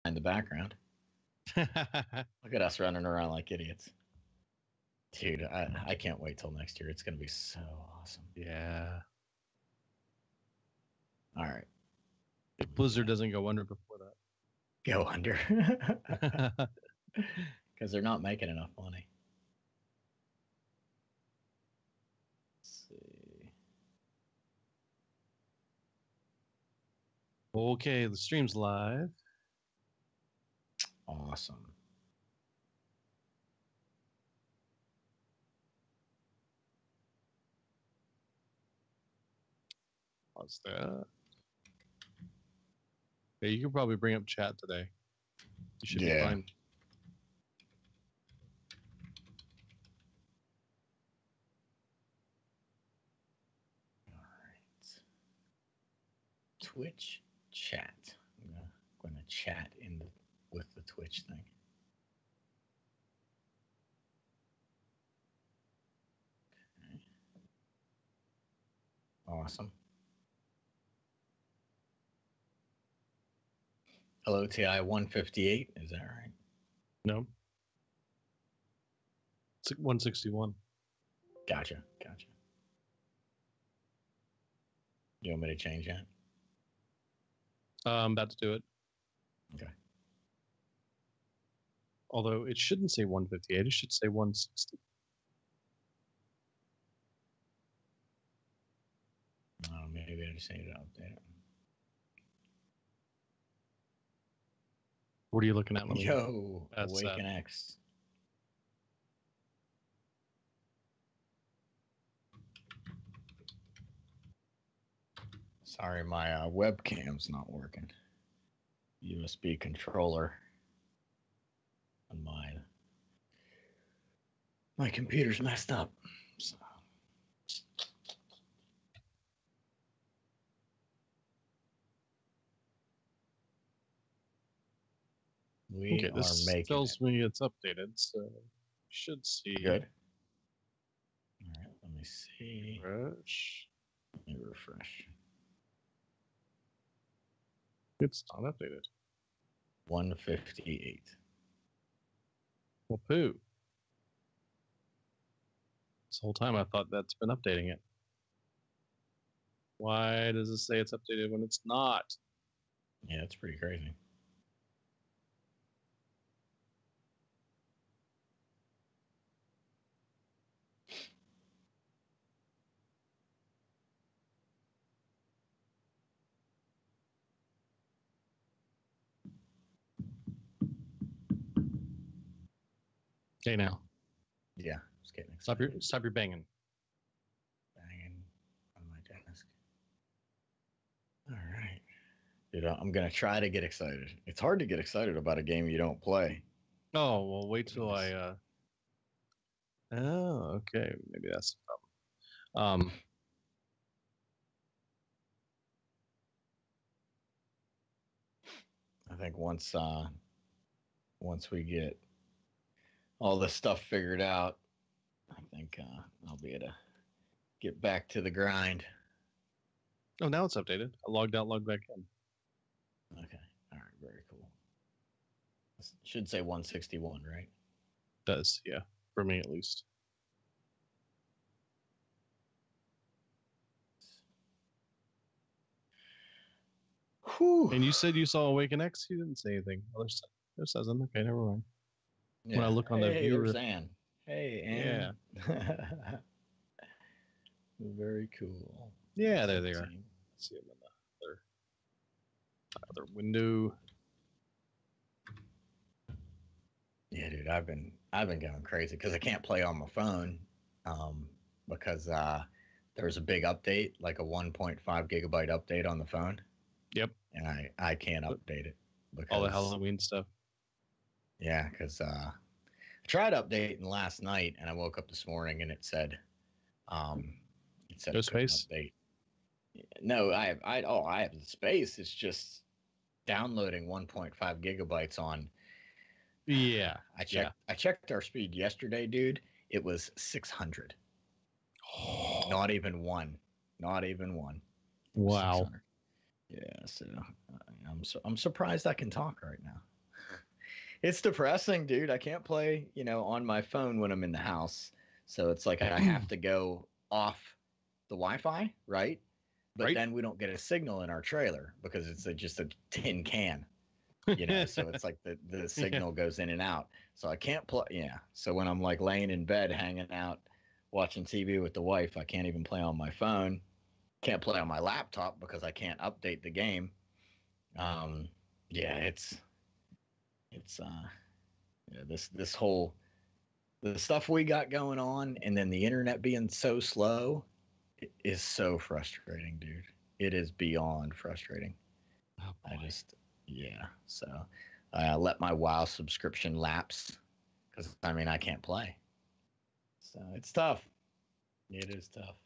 in the background. Look at us running around like idiots. Dude, I can't wait till next year. It's going to be so awesome. Yeah. All right. If Blizzard doesn't go under before that. Go under. Because they're not making enough money. Let's see. Okay, the stream's live. Awesome. What's that? Yeah, you can probably bring up chat today. You should be fine. All right. Twitch chat. I'm going to chat with the Twitch thing. Okay. Awesome. Loti 158, is that right? No. It's 161. Gotcha. You want me to change that? I'm about to do it. Okay. Although it shouldn't say 158, it should say 160. Oh, maybe I just need to update it. What are you looking at? Yo, Awaken X. Sorry, my webcam's not working. USB controller on my computer's messed up. So. This tells me it's updated, so you should see. Good. All right, let me see. Refresh. Let me refresh. It's not updated. 158. Well, poo. This whole time I thought that's been updating it. Why does it say it's updated when it's not? Yeah, it's pretty crazy. Okay, now. Yeah, just getting excited. Stop your banging. Banging on my desk. All right. Dude, I'm going to try to get excited. It's hard to get excited about a game you don't play. Oh, well, wait till I... Oh, okay. Maybe that's the problem. I think once we get all this stuff figured out, I think I'll be able to get back to the grind. Oh, now it's updated. I logged out, logged back in. Okay. All right. Very cool. It should say 161, right? It does, yeah. For me, at least. Whew. And you said you saw Awaken X? You didn't say anything. There says okay, never mind. Yeah. When I look on the viewer... There's Ann. Hey, Ann. Yeah. Very cool. Yeah, there they are. Let's see them in the other window. Yeah, dude, I've been going crazy because I can't play on my phone because there was a big update, like a 1.5 gigabyte update on the phone. Yep. And I can't update it because all the Halloween stuff. Yeah, because I tried updating last night and I woke up this morning and it said no space. Update. No, I have the space. It's just downloading 1.5 gigabytes on. Yeah, I checked our speed yesterday, dude. It was 600. Not even one. Wow. Yeah, so I'm surprised I can talk right now. It's depressing, dude. I can't play, on my phone when I'm in the house. So it's like I have to go off the Wi-Fi, right? But then we don't get a signal in our trailer because it's just a tin can, so it's like the signal goes in and out. So I can't play. Yeah. So when I'm like laying in bed, hanging out, watching TV with the wife, I can't even play on my phone. Can't play on my laptop because I can't update the game. Yeah, it's this whole the stuff we got going on, and then the internet being so slow is so frustrating, dude. It is beyond frustrating. Oh, So I let my WoW subscription lapse because I can't play. So it's tough. It is tough.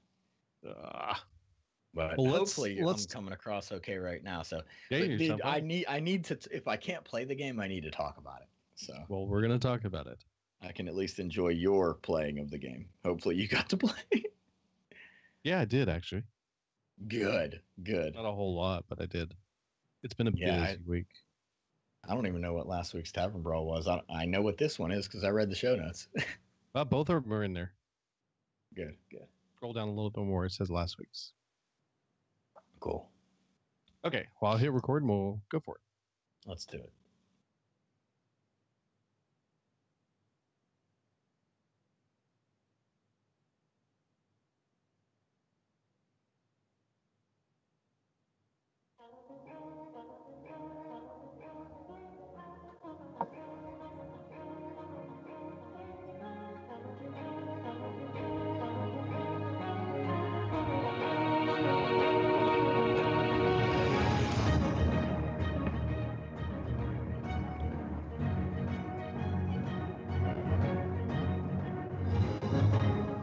But hopefully I'm coming across okay right now. So I need to, if I can't play the game, I need to talk about it. So we're gonna talk about it. I can at least enjoy your playing of the game. Hopefully you got to play. Yeah, I did actually. Good. Not a whole lot, but I did. It's been a busy week. I don't even know what last week's Tavern Brawl was. I know what this one is because I read the show notes. Both of them are in there. Good. Scroll down a little bit more. It says last week's. Cool. Okay. Well, I'll hit record and we'll go for it. Let's do it.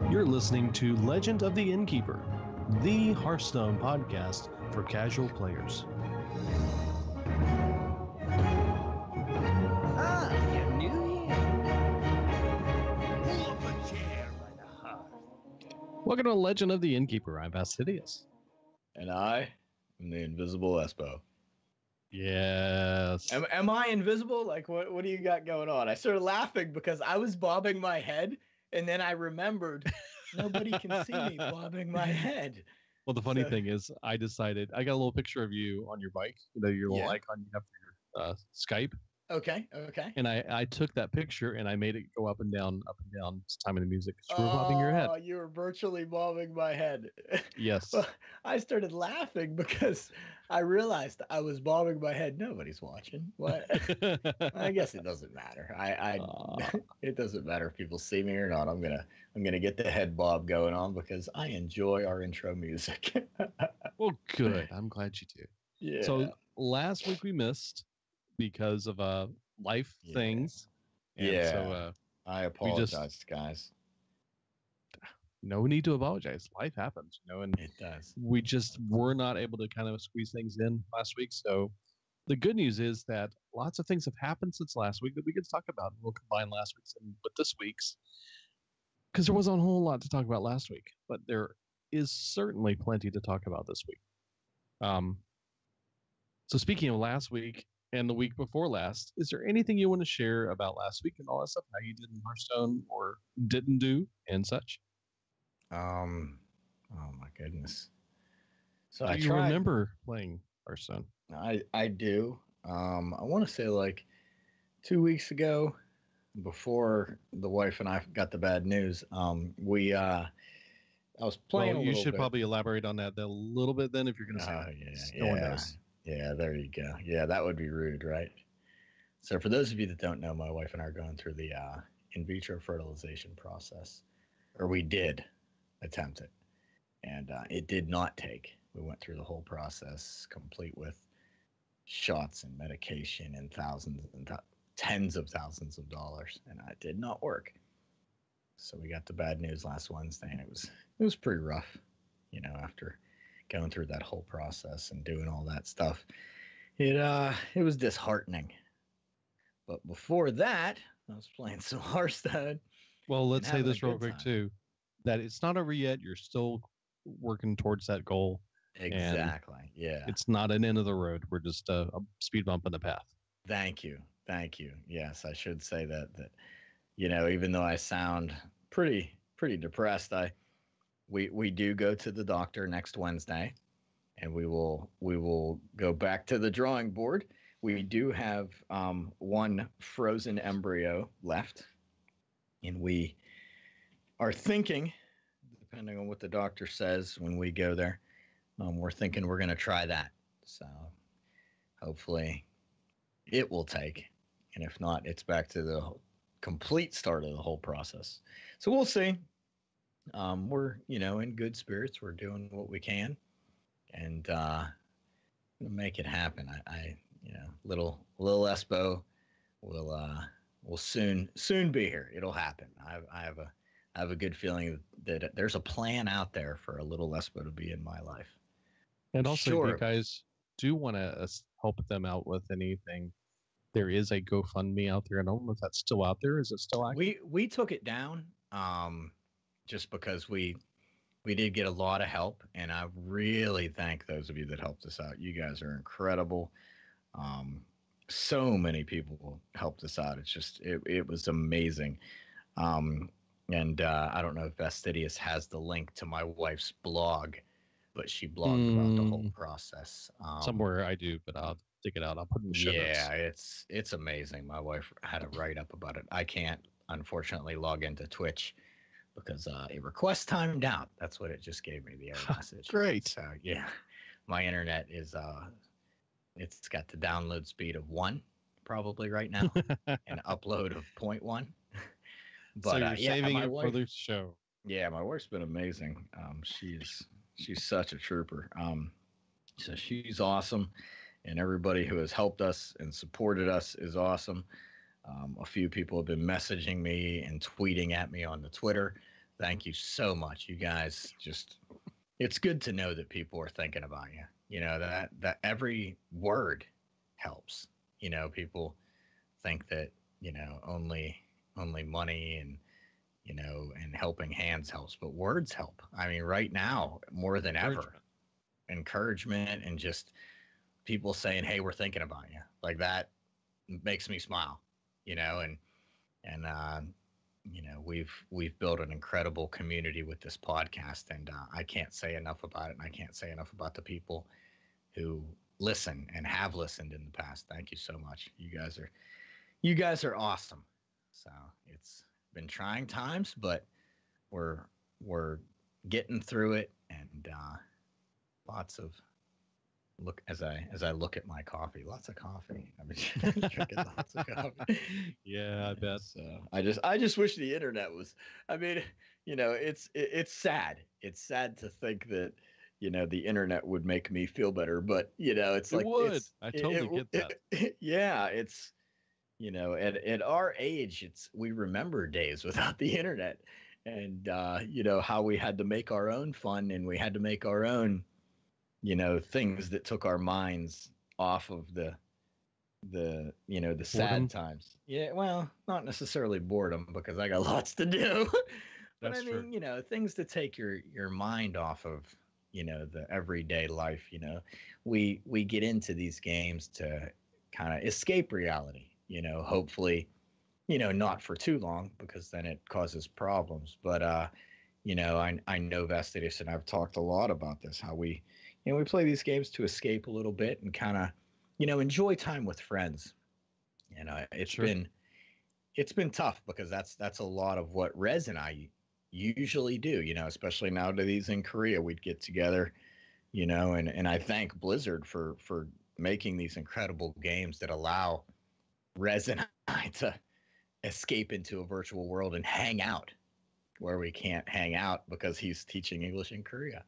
You're listening to Legend of the Innkeeper, the Hearthstone podcast for casual players. You knew here. Pull up a chair by the hearth. Welcome to Legend of the Innkeeper. I'm Fastidious. And I am the Invisible Espo. Yes. Am I invisible? Like, what do you got going on? I started laughing because I was bobbing my head, and then I remembered nobody can see me bobbing my head. Well, the funny thing is, I decided I got a little picture of you on your bike. Your little icon you have for your Skype. Okay. And I took that picture and I made it go up and down. It's time of the music. You were bobbing your head. Oh, you were virtually bobbing my head. Yes. Well, I started laughing because I realized I was bobbing my head. Nobody's watching. What? I guess it doesn't matter. It doesn't matter if people see me or not. I'm gonna get the head bob going on because I enjoy our intro music. Well, good. I'm glad you do. Yeah. So last week we missed because of life things. And so I apologize, guys. No need to apologize. Life happens, and it does. We just were not able to kind of squeeze things in last week. So the good news is that lots of things have happened since last week that we could talk about. We'll combine last week's with this week's because there wasn't a whole lot to talk about last week, but there is certainly plenty to talk about this week. So speaking of last week and the week before last, is there anything you want to share about last week and all that stuff? How you did in Hearthstone or didn't do and such? Oh my goodness. So do you remember playing Hearthstone? I do. I want to say like 2 weeks ago, before the wife and I got the bad news, I was playing. You should probably elaborate on that a little bit then, if you're going to say. No one knows. Yeah, there you go. Yeah, that would be rude, right? So for those of you that don't know, my wife and I are going through the in vitro fertilization process, or we did attempt it, and it did not take. We went through the whole process, complete with shots and medication and thousands and tens of thousands of dollars, and it did not work. So we got the bad news last Wednesday, and it was pretty rough, after going through that whole process and doing all that stuff. It was disheartening. But before that, I was playing some Hearthstone. Well, let's say this real quick too, that it's not over yet. You're still working towards that goal. Exactly. Yeah. It's not an end of the road. We're just a speed bump in the path. Thank you. Thank you. Yes, I should say that even though I sound pretty depressed, we do go to the doctor next Wednesday, and we will go back to the drawing board. We do have one frozen embryo left, and we are thinking, depending on what the doctor says when we go there, we're thinking we're going to try that. So hopefully it will take, and if not, it's back to the complete start of the whole process. So we'll see. We're in good spirits. We're doing what we can, and make it happen. I little Espo will soon be here. It'll happen. I have a good feeling that there's a plan out there for a little Espo to be in my life. And also, Sure. if you guys do want to help them out with anything, there is a GoFundMe out there. I don't know if that's still out there. Is it still active? We took it down just because we did get a lot of help, and I really thank those of you that helped us out. You guys are incredible. So many people helped us out. It's just it was amazing. And I don't know if Fastidious has the link to my wife's blog, but she blogged about the whole process. Somewhere I do, but I'll dig it out. I'll put it in the show notes. It's amazing. My wife had a write up about it. I can't, unfortunately, log into Twitch because a request timed out. That's what it just gave me, the error message. Great. So yeah, my internet is it's got the download speed of 1 probably right now and upload of 0.1. But so you're saving it wife, for the show. Yeah, my wife's been amazing. She's such a trooper. So she's awesome, and everybody who has helped us and supported us is awesome. A few people have been messaging me and tweeting at me on the Twitter. Thank you so much, you guys. It's good to know that people are thinking about you. You know, that every word helps. You know, people think that only money and and helping hands helps, but words help. I mean, right now more than ever, encouragement and just people saying, "Hey, we're thinking about you," like that makes me smile. And we've built an incredible community with this podcast, and I can't say enough about it, and I can't say enough about the people who listen and have listened in the past. Thank you so much. You guys are awesome. So it's been trying times, but we're getting through it, and lots of look as I look at my coffee, lots of coffee. I've been drinking lots of coffee. Yeah, I bet. So I just wish the internet was. I mean, it's sad. It's sad to think that the internet would make me feel better, but it's it like would. I totally get that. Yeah, it's. At our age, we remember days without the internet, and how we had to make our own fun, and we had to make our own, things that took our minds off of the sad times. Yeah, well, not necessarily boredom, because I got lots to do. But That's true. Things to take your mind off of the everyday life. We get into these games to kind of escape reality. Hopefully, not for too long, because then it causes problems. But, I know Vestidius and I've talked a lot about this, how we play these games to escape a little bit and kind of, enjoy time with friends. It's been tough, because that's a lot of what Rez and I usually do, especially nowadays in Korea. We'd get together, and I thank Blizzard for making these incredible games that allow Rez and I to escape into a virtual world and hang out where we can't hang out because he's teaching English in Korea.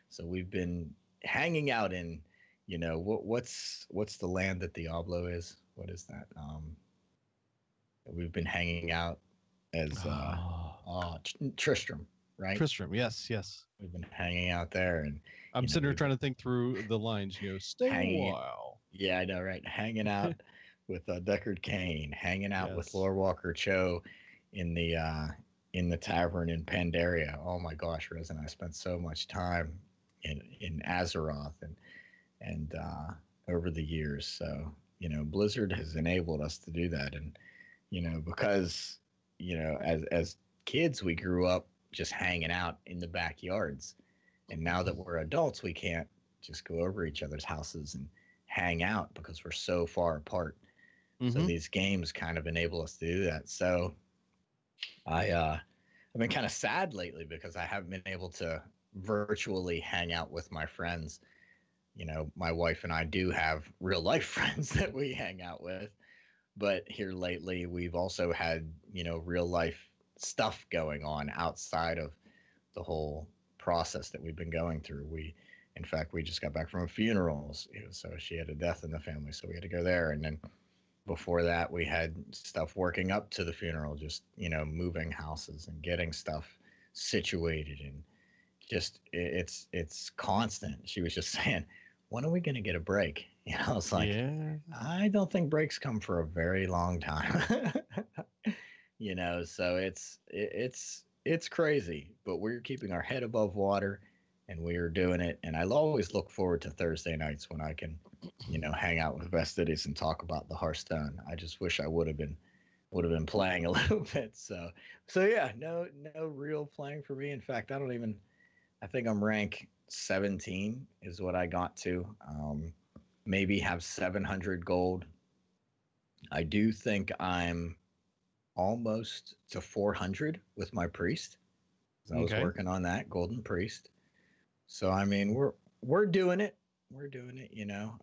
So we've been hanging out in, what's the land that Diablo is? What is that? We've been hanging out as Tristram, right? Tristram, yes. We've been hanging out there, and I'm sitting here trying to think through the lines. Stay a while. Yeah, I know, right? Hanging out with Deckard Cain, hanging out with Lord Walker Cho in the tavern in Pandaria. Oh my gosh, Rez and I spent so much time in Azeroth and over the years. So Blizzard has enabled us to do that. And, because, as kids, we grew up just hanging out in the backyards. And now that we're adults, we can't just go over each other's houses and hang out because we're so far apart. So Mm-hmm. these games kind of enable us to do that. So I've been kind of sad lately because I haven't been able to virtually hang out with my friends. My wife and I do have real life friends that we hang out with, but here lately we've also had, real life stuff going on outside of the whole process that we've been going through. In fact, we just got back from a funeral. So she had a death in the family, so we had to go there. And then before that, we had stuff working up to the funeral, just, moving houses and getting stuff situated. And just, it's constant. She was just saying, when are we going to get a break? It's like, Yeah. I don't think breaks come for a very long time. So it's crazy, but we're keeping our head above water and we're doing it. And I'll always look forward to Thursday nights when I can, hang out with Vestidius and talk about the Hearthstone. I just wish I would have been playing a little bit. So yeah, no real playing for me. In fact, I think I'm rank 17 is what I got to. Maybe have 700 gold. I do think I'm almost to 400 with my priest. I was Okay. working on that golden priest. So I mean, we're doing it. We're doing it.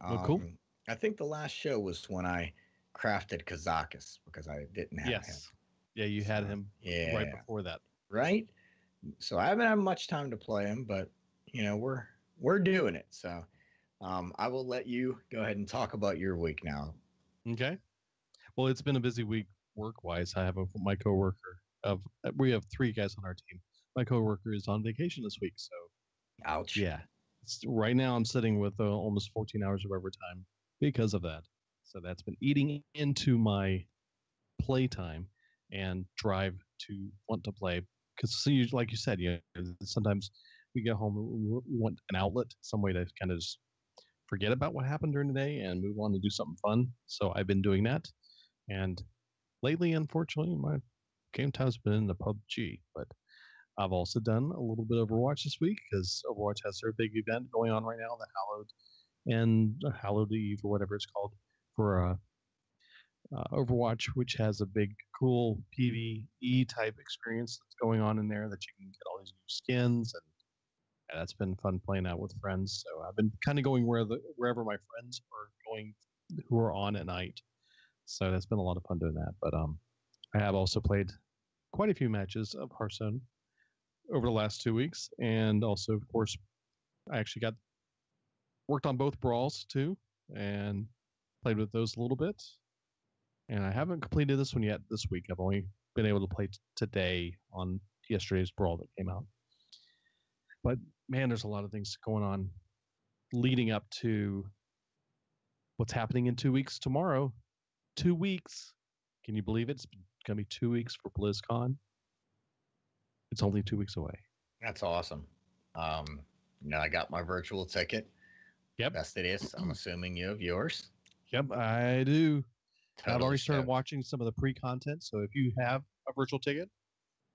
Well, cool. I think the last show was when I crafted Kazakus because I didn't have him. Yes. Yeah, you had him Yeah. right before that. Right. So I haven't had much time to play him, but we're doing it. So I will let you go ahead and talk about your week now. Okay. Well, it's been a busy week work-wise. I have my coworker. We have 3 guys on our team. My coworker is on vacation this week, so Ouch. yeah. Right now, I'm sitting with almost 14 hours of overtime because of that. So that's been eating into my playtime and drive to want to play. Because, like you said, sometimes we get home, we want an outlet, some way to kind of just forget about what happened during the day and move on to do something fun. So I've been doing that. And lately, unfortunately, my game time's been in the PUBG, but I've also done a little bit of Overwatch this week because Overwatch has their big event going on right now, the Hallowed Eve or whatever it's called for Overwatch, which has a big, cool PvE type experience that's going on in there that you can get all these new skins, and that's been fun playing out with friends. So I've been kind of going wherever my friends are going who are on at night. So that's been a lot of fun doing that. But I have also played quite a few matches of Hearthstone over the last 2 weeks, and also, of course, I actually worked on both brawls too, and played with those a little bit. And I haven't completed this one yet this week. I've only been able to play today on yesterday's brawl that came out. But man, there's a lot of things going on leading up to what's happening in 2 weeks tomorrow. 2 weeks. Can you believe it? It's going to be 2 weeks for BlizzCon. It's only 2 weeks away. That's awesome. I got my virtual ticket. Yep. Vestidius, I'm assuming you have yours. Yep, I do. Totally I've already started stoked. watching some of the pre-content. So if you have a virtual ticket,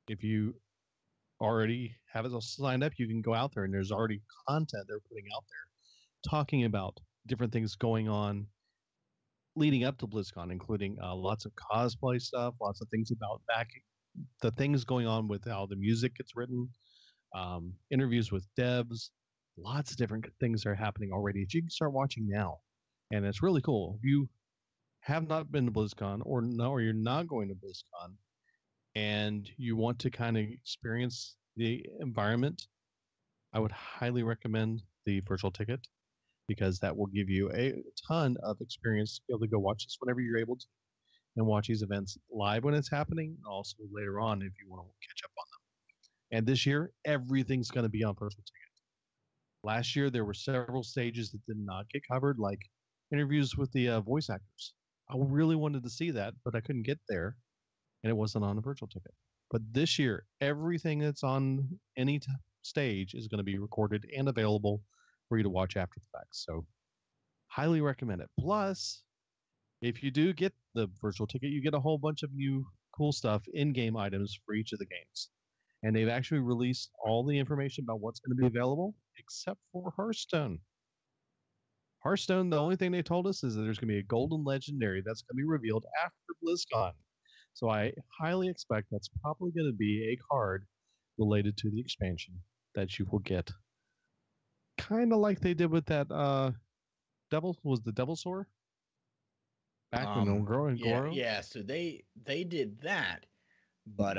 if you already have it signed up, you can go out there and there's already content they're putting out there talking about different things going on leading up to BlizzCon, including lots of cosplay stuff, lots of things about the things going on with how the music gets written, interviews with devs, lots of different things are happening already that you can start watching now. And it's really cool. If you have not been to BlizzCon or you're not going to BlizzCon and you want to kind of experience the environment, I would highly recommend the virtual ticket because that will give you a ton of experience to be able to go watch this whenever you're able to and watch these events live when it's happening, and also later on if you want to catch up on them. And this year, everything's going to be on virtual ticket. Last year, there were several stages that did not get covered, like interviews with the voice actors. I really wanted to see that, but I couldn't get there, and it wasn't on a virtual ticket. But this year, everything that's on any stage is going to be recorded and available for you to watch after the fact. So, highly recommend it. Plus, If you do get the virtual ticket, you get a whole bunch of new cool stuff, in-game items for each of the games. And they've actually released all the information about what's going to be available, except for Hearthstone. Hearthstone, the only thing they told us is that there's going to be a golden legendary that's going to be revealed after BlizzCon. So I highly expect that's probably going to be a card related to the expansion that you will get. Kind of like they did with that the Devil Sword? Back when they were growing Goro? Yeah. So they did that, but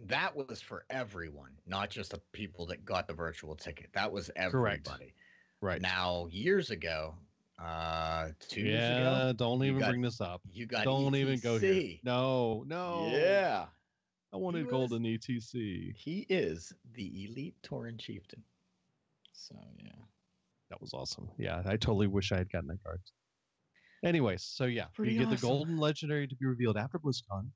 that was for everyone, not just the people that got the virtual ticket. That was everybody. Correct. Right. Now, years ago, 2 years ago. Yeah, don't even bring this up. You got don't ETC. even go here. No. Yeah. I wanted golden ETC. He is the elite Tauren chieftain. So, yeah. That was awesome. Yeah, I totally wish I had gotten that card. Anyways, so yeah, you get the golden legendary to be revealed after BlizzCon,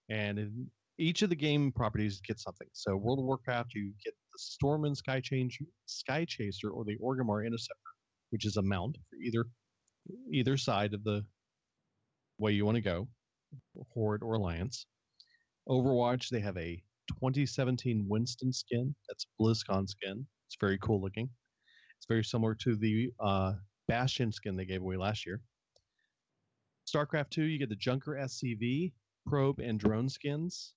and in each of the game properties get something. So World of Warcraft, you get the Stormwind Sky Chaser or the Orgrimmar Interceptor, which is a mount for either side of the way you want to go, Horde or Alliance. Overwatch, they have a 2017 Winston skin. That's BlizzCon skin. It's very cool looking. It's very similar to the Bastion skin they gave away last year. StarCraft 2, you get the Junker SCV, Probe, and Drone skins.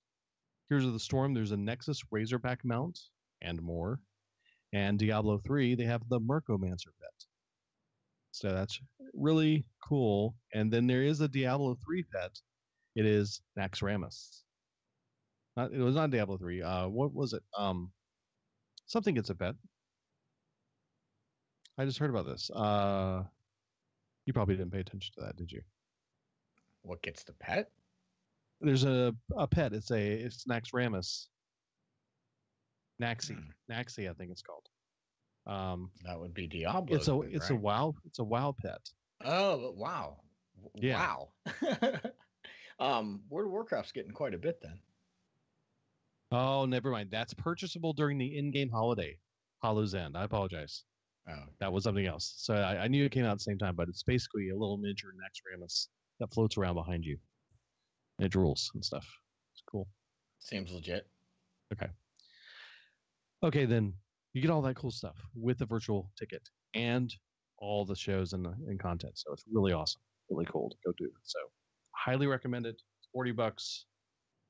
Here's of the Storm, there's a Nexus Razorback mount, and more. And Diablo 3, they have the Mercomancer pet. So that's really cool. And then there is a Diablo 3 pet. It is Naxxramas. It was not Diablo 3. What was it? Something gets a pet. I just heard about this. You probably didn't pay attention to that, did you? What gets the pet? There's a pet. It's Naxxramas. Naxi, I think it's called. That would be Diablo. It's a WoW pet. Oh wow! Yeah. Wow. World of Warcraft's getting quite a bit then. Oh, never mind. That's purchasable during the in-game holiday, Hollow's End. I apologize. Oh, okay. That was something else. So I knew it came out at the same time, but it's basically a little miniature Naxxramas that floats around behind you. And it drools and stuff. It's cool. Seems legit. Okay, then you get all that cool stuff with the virtual ticket and all the shows and content. So it's really awesome. Really cool to go do. So highly recommend it. It's $40.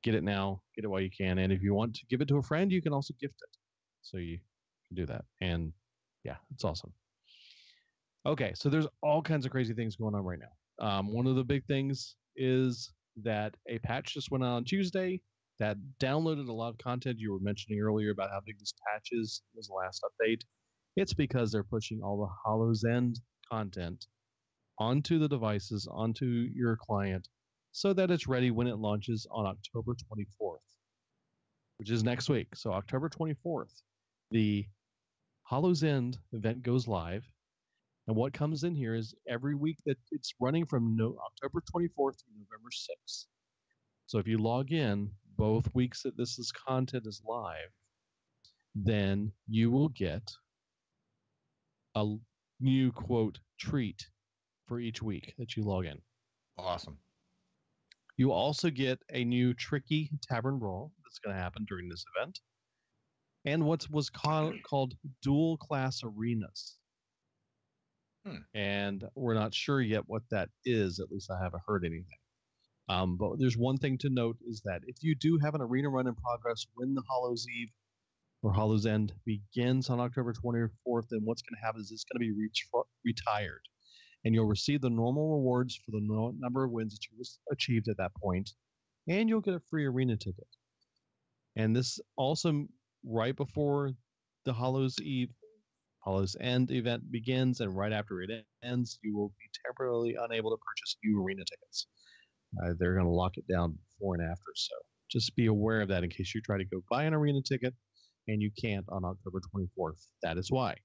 Get it now. Get it while you can. And if you want to give it to a friend, you can also gift it. So you can do that. And yeah, it's awesome. Okay, so there's all kinds of crazy things going on right now. One of the big things is that a patch just went on Tuesday that downloaded a lot of content. You were mentioning earlier about how big this patch is. It was the last update. It's because they're pushing all the Hollow's End content onto the devices, onto your client, so that it's ready when it launches on October 24th, which is next week. So October 24th, the Hollow's End event goes live. And what comes in here is every week that it's running from October 24th to November 6th. So if you log in both weeks that content is live, then you will get a new, quote, treat for each week that you log in. Awesome. You also get a new tricky tavern brawl that's going to happen during this event. And what was called dual class arenas. And we're not sure yet what that is. At least I haven't heard anything. But there's one thing to note is that if you do have an arena run in progress when the Hollow's Eve or Hollow's End begins on October 24th, then what's going to happen is it's going to be retired. And you'll receive the normal rewards for the number of wins that you achieved at that point. And you'll get a free arena ticket. And this also, right before the Hollow's End event begins, and right after it ends, you will be temporarily unable to purchase new arena tickets. They're going to lock it down before and after, so just be aware of that in case you try to go buy an arena ticket and you can't on October 24th. That is why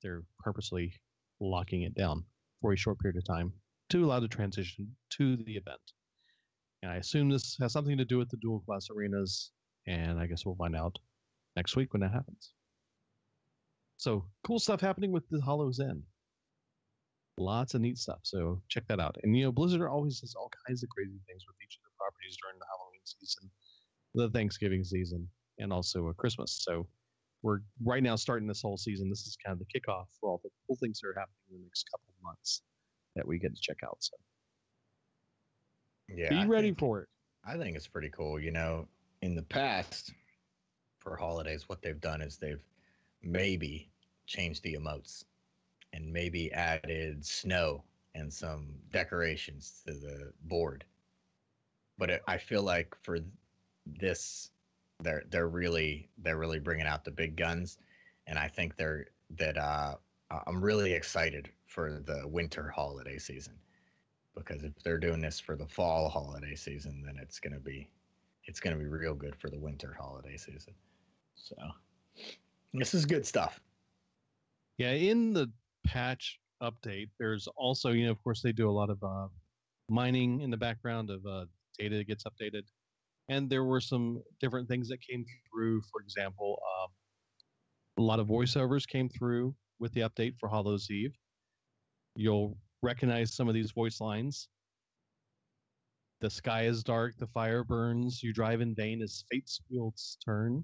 they're purposely locking it down for a short period of time to allow the transition to the event. And I assume this has something to do with the dual class arenas, and I guess we'll find out next week when that happens. So cool stuff happening with the Hollow's End. Lots of neat stuff. So check that out. And, Blizzard always does all kinds of crazy things with each of their properties during the Halloween season, the Thanksgiving season, and also Christmas. So we're right now starting this whole season. This is kind of the kickoff for all the cool things that are happening in the next couple of months that we get to check out. So Yeah, be ready for it. I think it's pretty cool. In the past, for holidays, what they've done is they've maybe changed the emotes and maybe added snow and some decorations to the board. But I feel like for this, they're really bringing out the big guns, and I think I'm really excited for the winter holiday season, because if they're doing this for the fall holiday season, then it's gonna be real good for the winter holiday season. So this is good stuff. Yeah, in the patch update, there's also, of course, they do a lot of mining in the background of data that gets updated. And there were some different things that came through. For example, a lot of voiceovers came through with the update for Hallows Eve. You'll recognize some of these voice lines. The sky is dark, the fire burns, you drive in vain as fate's wheels turn.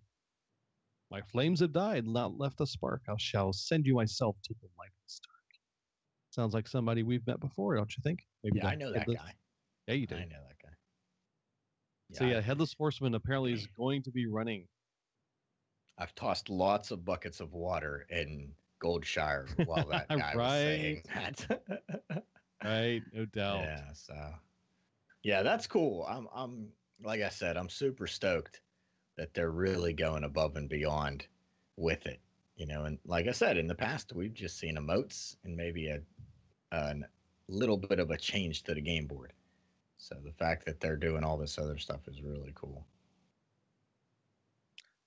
My flames have died, not left a spark. I shall send you myself to the lifeless dark. Sounds like somebody we've met before, don't you think? Maybe I know that guy. Yeah, you do. I know that guy. So yeah, Headless Horseman apparently is going to be running. I've tossed lots of buckets of water in Goldshire while that guy was saying that. Right, no doubt. Yeah, so yeah, that's cool. I'm like I said, I'm super stoked that they're really going above and beyond with it. And like I said, in the past we've just seen emotes and maybe a little bit of a change to the game board. So the fact that they're doing all this other stuff is really cool.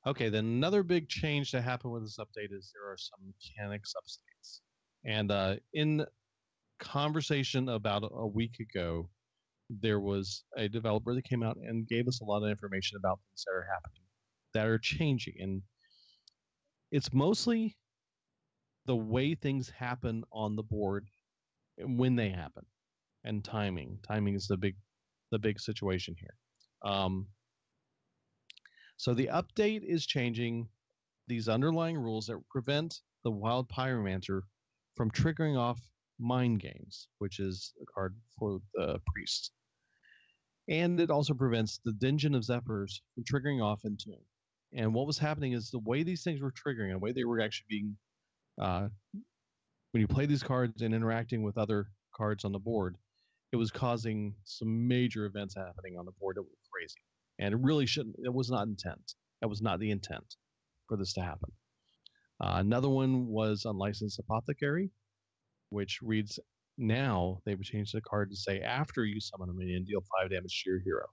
Okay, then another big change to happen with this update is there are some mechanics updates. And in conversation about a week ago, there was a developer that came out and gave us a lot of information about things that are happening, that are changing. And it's mostly the way things happen on the board and when they happen, and timing. Timing is the big situation here. So the update is changing these underlying rules that prevent the Wild Pyromancer from triggering off Mind Games, which is a card for the priest. And it also prevents the Dungeon of Zephyrs from triggering off Entomb. And what was happening is the way these things were triggering, and the way they were actually being, when you play these cards and interacting with other cards on the board, it was causing some major events happening on the board that were crazy. And it really shouldn't, it was not intent. That was not the intent for this to happen. Another one was Unlicensed Apothecary, which reads, now they would change the card to say, after you summon a minion, deal 5 damage to your hero.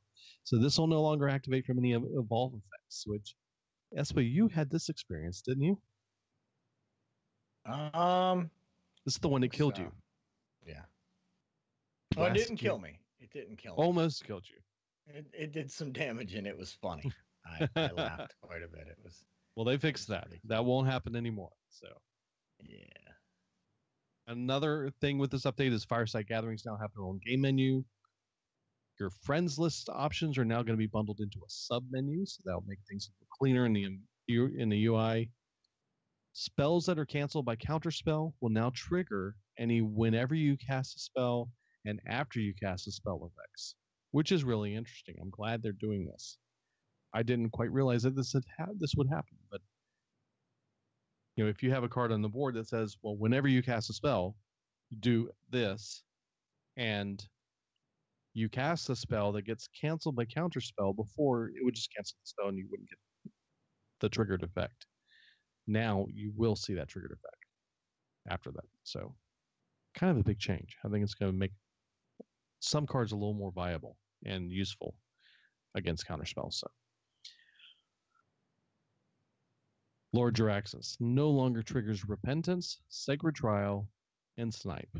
So this will no longer activate from any evolve effects, which, Espa, you had this experience, didn't you? This is the one that killed you. Yeah. Oh, it didn't kill me. It didn't kill me. Almost killed you. It did some damage, and it was funny. I laughed quite a bit. It was. Well, they fixed that. That won't happen anymore. So. Yeah. Another thing with this update is Fireside Gatherings now have their own game menu. Your friends list options are now going to be bundled into a sub menu, so that'll make things cleaner in the UI. Spells that are canceled by counterspell will now trigger whenever you cast a spell and after you cast a spell effects, which is really interesting. I'm glad they're doing this. I didn't quite realize that this would happen, but if you have a card on the board that says, well, whenever you cast a spell, do this, and you cast a spell that gets canceled by counterspell, before it would just cancel the spell and you wouldn't get the triggered effect. Now you will see that triggered effect after that. So kind of a big change. I think it's going to make some cards a little more viable and useful against counterspells. So Lord Jaraxxus no longer triggers Repentance, Sacred Trial, and Snipe.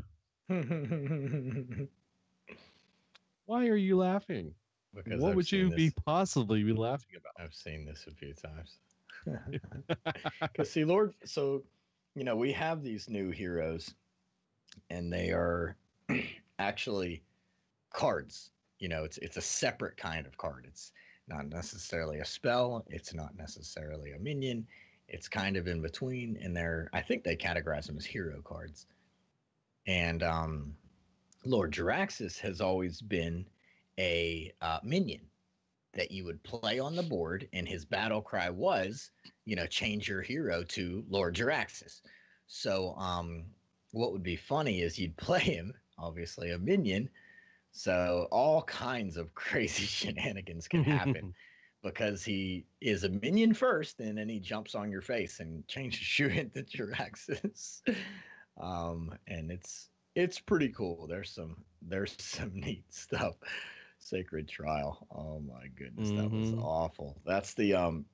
Why are you laughing? Because what would you possibly be laughing about? I've seen this a few times. Because see, Lord, so we have these new heroes, and they are actually cards. It's a separate kind of card. It's not necessarily a spell. It's not necessarily a minion. It's kind of in between, and I think they categorize them as hero cards. And Lord Jaraxxus has always been a minion that you would play on the board, and his battle cry was, change your hero to Lord Jaraxxus. So what would be funny is you'd play him, obviously a minion, so all kinds of crazy shenanigans can happen because he is a minion first, and then he jumps on your face and changes you into Jaraxxus. And it's pretty cool. There's some neat stuff. Sacred Trial. Oh my goodness, that was awful. That's the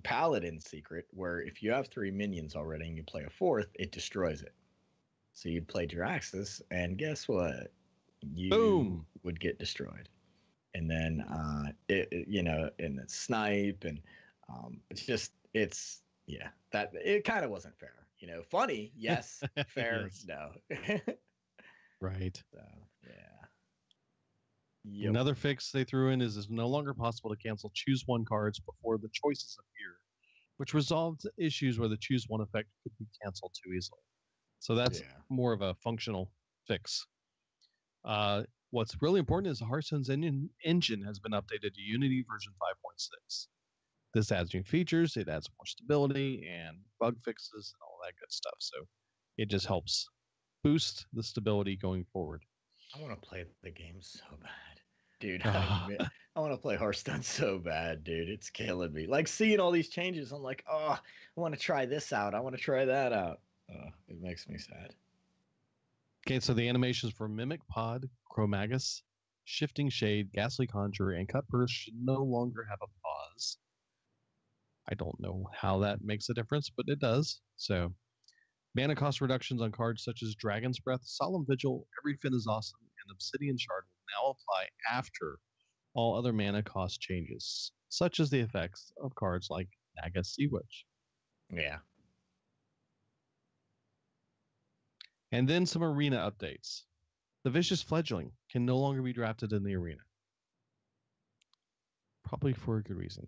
Paladin secret, where if you have 3 minions already and you play a 4th, it destroys it. So you'd play Jaraxxus, and guess what? You would get destroyed. And then and the snipe, and that it kind of wasn't fair. Funny, yes. Fair, yes. No. Right. So, yeah. Yep. Another fix they threw in is it's no longer possible to cancel choose one cards before the choices appear, which resolved issues where the choose one effect could be canceled too easily. So that's more of a functional fix. What's really important is the Hearthstone's engine has been updated to Unity version 5.6. This adds new features, it adds more stability and bug fixes and all that good stuff. So it just helps boost the stability going forward. I want to play the game so bad. Dude, I want to play Hearthstone so bad, dude. It's killing me. Like, seeing all these changes, I'm like, oh, I want to try this out. I want to try that out. It makes me sad. Okay, so the animations for Mimic Pod, Chromagus, Shifting Shade, Ghastly Conjurer, and Cut Purse should no longer have a pause. I don't know how that makes a difference, but it does. So, mana cost reductions on cards such as Dragon's Breath, Solemn Vigil, Every Fin is Awesome, and Obsidian Shard will now apply after all other mana cost changes, such as the effects of cards like Naga Sea Witch. Yeah. And then some arena updates. The Vicious Fledgling can no longer be drafted in the arena. Probably for a good reason.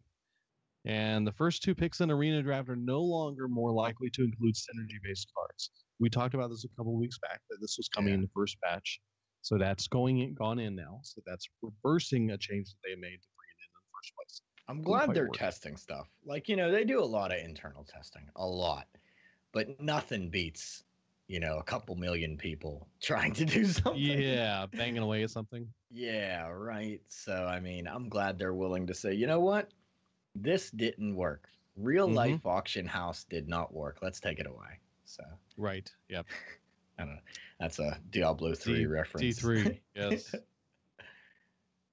And the first 2 picks in Arena Draft are no longer more likely to include synergy-based cards. We talked about this a couple of weeks back, that this was coming in the first batch. So that's gone in now. So that's reversing a change that they made to bring it in the first place. I'm glad they're testing stuff. Like, they do a lot of internal testing. A lot. But nothing beats, a couple million people trying to do something. Yeah, banging away at something. Yeah, right. So, I'm glad they're willing to say, you know what? This didn't work. Real life auction house did not work. Let's take it away. So right. Yep. I don't know. That's a Diablo 3 reference. D3. Yes.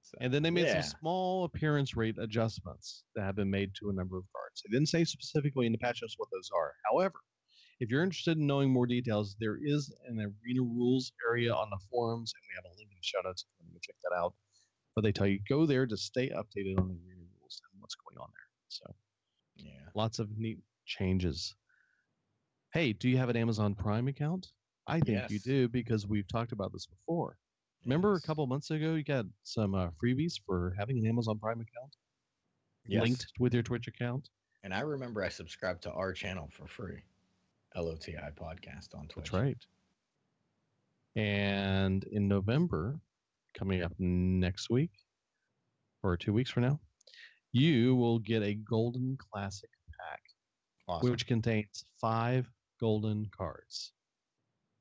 So, and then they made some small appearance rate adjustments that have been made to a number of cards. They didn't say specifically in the patch notes what those are. However, if you're interested in knowing more details, there is an arena rules area on the forums, and we have a link in the show notes if you want to check that out. But they tell you go there to stay updated on the arena rules and what's going on there. So, lots of neat changes. Hey, do you have an Amazon Prime account? I think you do, because we've talked about this before. Remember a couple months ago you got some freebies for having an Amazon Prime account linked with your Twitch account? And I remember I subscribed to our channel for free, Loti podcast on Twitch. That's right. And in November, coming up next week, or 2 weeks from now, you will get a Golden Classic pack, which contains 5 golden cards.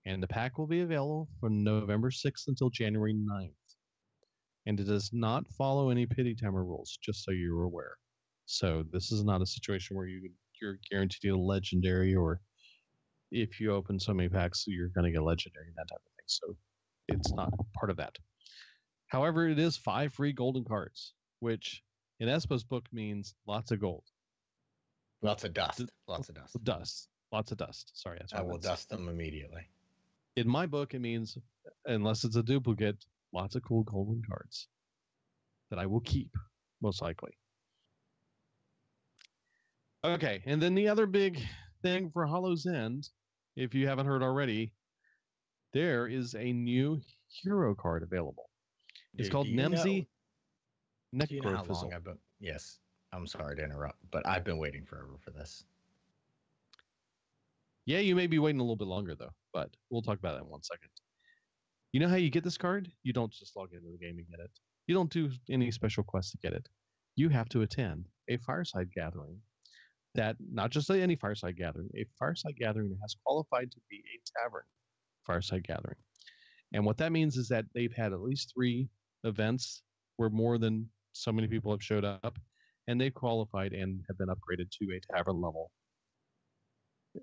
And the pack will be available from November 6th until January 9th. And it does not follow any pity timer rules, just so you're aware. So this is not a situation where you're guaranteed a legendary, or if you open so many packs, you're going to get legendary, that type of thing. So it's not part of that. However, it is 5 free golden cards, which in Espo's book means lots of gold. Lots of dust. Lots of dust. Lots of dust. Sorry. That's I will dust them immediately. In my book, it means, unless it's a duplicate, lots of cool golden cards that I will keep, most likely. Okay, and then the other big thing for Hollow's End, if you haven't heard already, there is a new hero card available. It's Dude, called Nemzi do you know how long Necrofizzle. I've been? Yes, I'm sorry to interrupt, but I've been waiting forever for this. Yeah, you may be waiting a little bit longer though, but we'll talk about that in 1 second. You know how you get this card? You don't just log into the game and get it. You don't do any special quests to get it. You have to attend a fireside gathering that, not just any fireside gathering, a fireside gathering that has qualified to be a tavern fireside gathering. And what that means is that they've had at least 3 events where more than so many people have showed up, and they've qualified and have been upgraded to a tavern level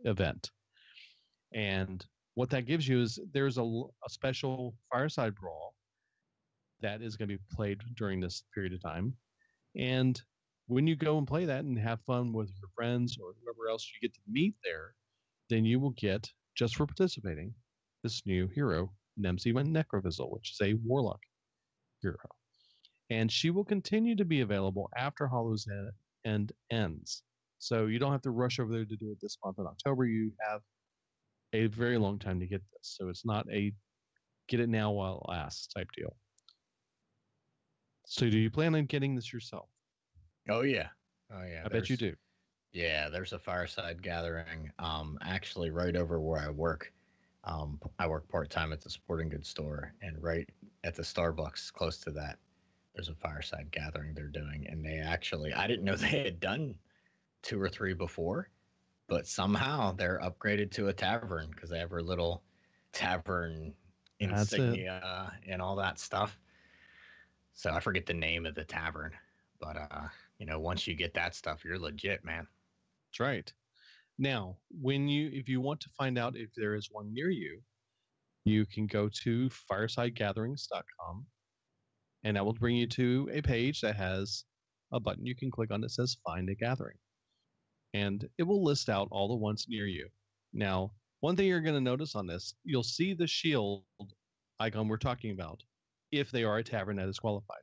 event. And what that gives you is there's a special fireside brawl that is going to be played during this period of time. And when you go and play that and have fun with your friends or whoever else you get to meet there, then you will get, just for participating, this new hero, Nemzi Necrofizzle, which is a warlock hero. And she will continue to be available after Hollow's End ends. So you don't have to rush over there to do it this month in October. You have a very long time to get this. So it's not a get it now while it lasts type deal. So do you plan on getting this yourself? Oh yeah. I bet you do. Yeah, there's a fireside gathering. Actually, right over where I work. I work part-time at the sporting goods store, and right at the Starbucks close to that, there's a fireside gathering they're doing. And they actually, I didn't know they had done 2 or 3 before, but somehow they're upgraded to a tavern because they have her little tavern insignia and all that stuff. So I forget the name of the tavern, but once you get that stuff, you're legit, man. That's right. Now, if you want to find out if there is one near you, you can go to firesidegatherings.com, and that will bring you to a page that has a button you can click on that says Find a Gathering. And it will list out all the ones near you. Now, one thing you're going to notice on this, you'll see the shield icon we're talking about if they are a tavern that is qualified.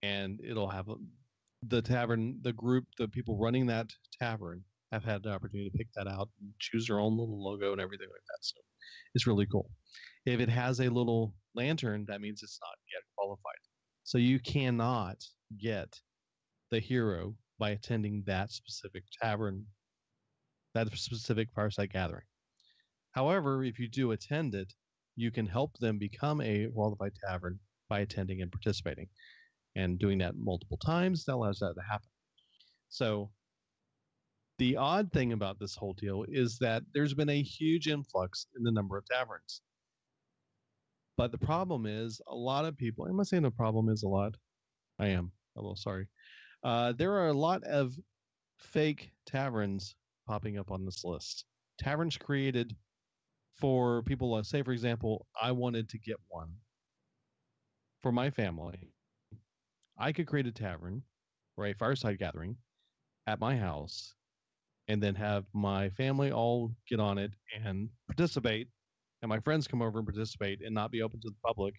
And it'll have the tavern, the group, the people running that tavern have had the opportunity to pick that out and choose their own little logo and everything like that. So it's really cool. If it has a little lantern, that means it's not yet qualified. So you cannot get the hero by attending that specific tavern, that specific fireside gathering. However, if you do attend it, you can help them become a qualified tavern by attending and participating. And doing that multiple times, that allows that to happen. So the odd thing about this whole deal is that there's been a huge influx in the number of taverns. But the problem is a lot of people, am I saying the problem is a lot? I am a little sorry. There are a lot of fake taverns popping up on this list. Taverns created for people, say, for example, I wanted to get one for my family. I could create a tavern or a fireside gathering at my house and then have my family all get on it and participate, and my friends come over and participate and not be open to the public.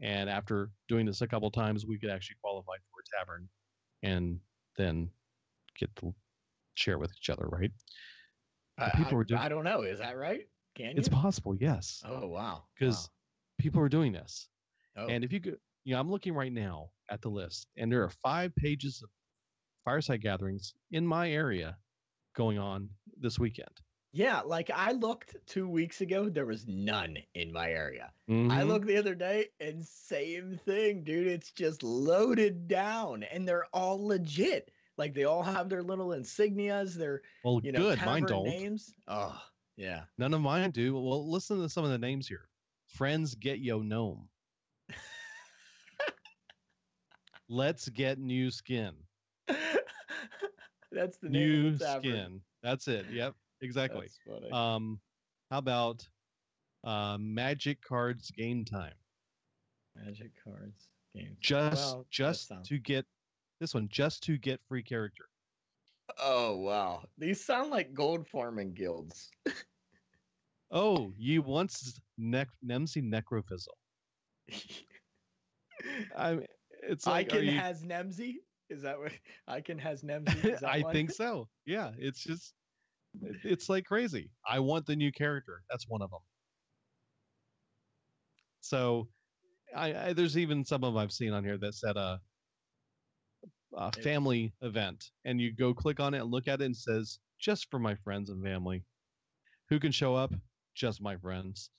And after doing this a couple times, we could actually qualify for a tavern and then get to share with each other, right? I don't know. Is that right? Can you? It's possible, yes. Oh, wow. Because people are doing this. Oh. And if you could, I'm looking right now at the list, and there are 5 pages of fireside gatherings in my area going on this weekend. Yeah, like I looked 2 weeks ago, there was none in my area. Mm-hmm. I looked the other day, and same thing, dude. It's just loaded down, and they're all legit. Like they all have their little insignias, their good. Mine don't. Names. Oh, yeah. None of mine do. Well, listen to some of the names here. Friends Get Yo Gnome. Let's Get New Skin. That's the name name of the tavern. Skin. That's it. Yep, exactly. That's funny. How about Magic Cards Game Time? Magic Cards Game Time. Just to get this one, just to get free character. Oh, wow. These sound like gold farming guilds. Oh, you once Nemzi Necrofizzle. I mean, it's like Icon has Nemzi? Is that what Icon has Nemzi? I think so. Yeah, it's like crazy. I want the new character. That's one of them. So there's even some of them I've seen on here that said a family event, and you go click on it and look at it and says just for my friends and family. Who can show up? Just my friends.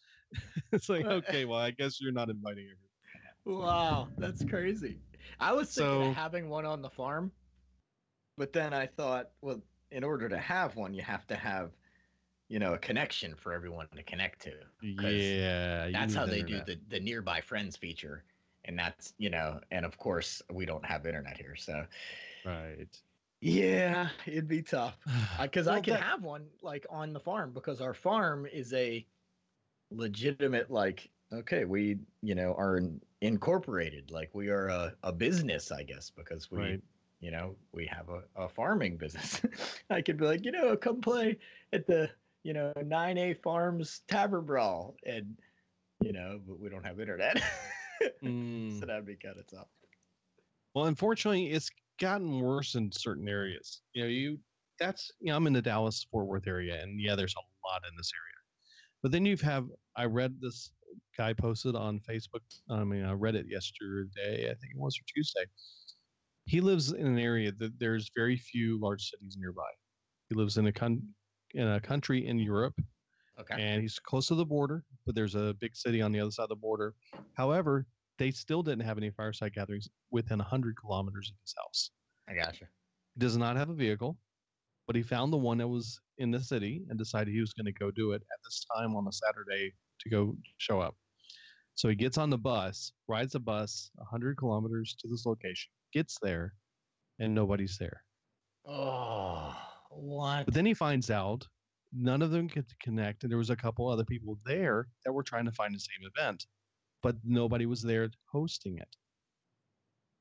It's like, okay, well, I guess you're not inviting everyone. Wow, that's crazy. I was thinking of So having one on the farm, but then I thought, well, in order to have one, you have to have, a connection for everyone to connect to, because yeah, you that's need how they do internet. the nearby friends feature. And that's, and of course we don't have internet here. So Right. yeah, it'd be tough. Because I Well, could that have one like on the farm, because our farm is a legitimate, like, okay, we, are incorporated. Like, we are a business, I guess, because right. we have a farming business. I could be like, come play at the, 9A Farms Tavern Brawl. And, but we don't have internet. So that'd be kind of tough. Well, unfortunately, it's gotten worse in certain areas. I'm in the Dallas Fort Worth area, and yeah, there's a lot in this area. But then I read this guy posted on Facebook. I read it yesterday, I think it was, or Tuesday. He lives in an area that there's very few large cities nearby. He lives in a country in Europe, Okay. and he's close to the border, but there's a big city on the other side of the border. However, they still didn't have any fireside gatherings within 100 kilometers of his house. I gotcha. He does not have a vehicle, but he found the one that was in the city and decided he was going to go do it at this time on a Saturday to go show up. So he gets on the bus, rides a bus 100 kilometers to this location, gets there, and nobody's there. Oh, what? But then he finds out none of them could connect, and there was a couple other people there that were trying to find the same event, but nobody was there hosting it.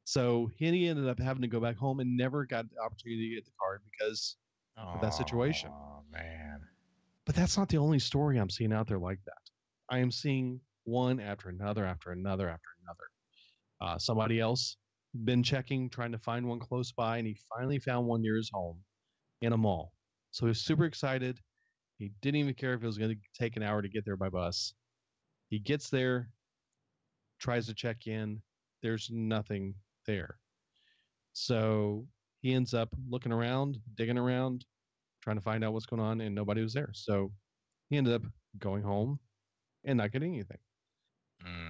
So he ended up having to go back home and never got the opportunity to get the card because of that situation. Oh, man. But that's not the only story I'm seeing out there like that. I am seeing one after another, after another, after another. Somebody else been checking, trying to find one close by, and he finally found one near his home in a mall. So he was super excited. He didn't even care if it was going to take an hour to get there by bus. He gets there, tries to check in. There's nothing there. So he ends up looking around, digging around, trying to find out what's going on, and nobody was there. So he ended up going home and not getting anything.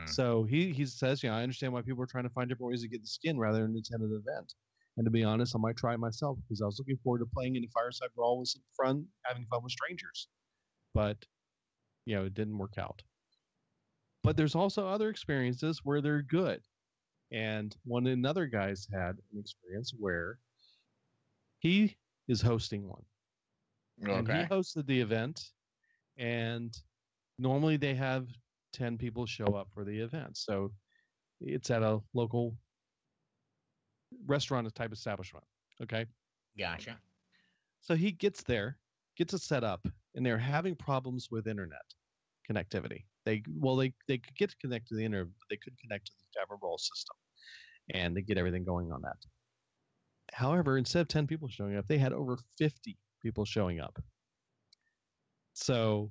So he says, I understand why people are trying to find different ways to get the skin rather than attend an event. And to be honest, I might try it myself because I was looking forward to playing in a fireside brawl with some fun, having fun with strangers. But, it didn't work out. But there's also other experiences where they're good. And another guy's had an experience where he is hosting one. Okay. And he hosted the event, and normally they have 10 people show up for the event. So it's at a local restaurant type establishment. Okay. Gotcha. So he gets there, gets it set up, and they're having problems with internet connectivity. They could get connected to the internet, but they couldn't connect to the Tavern Brawl system, and they get everything going on that. However, instead of 10 people showing up, they had over 50 people showing up. So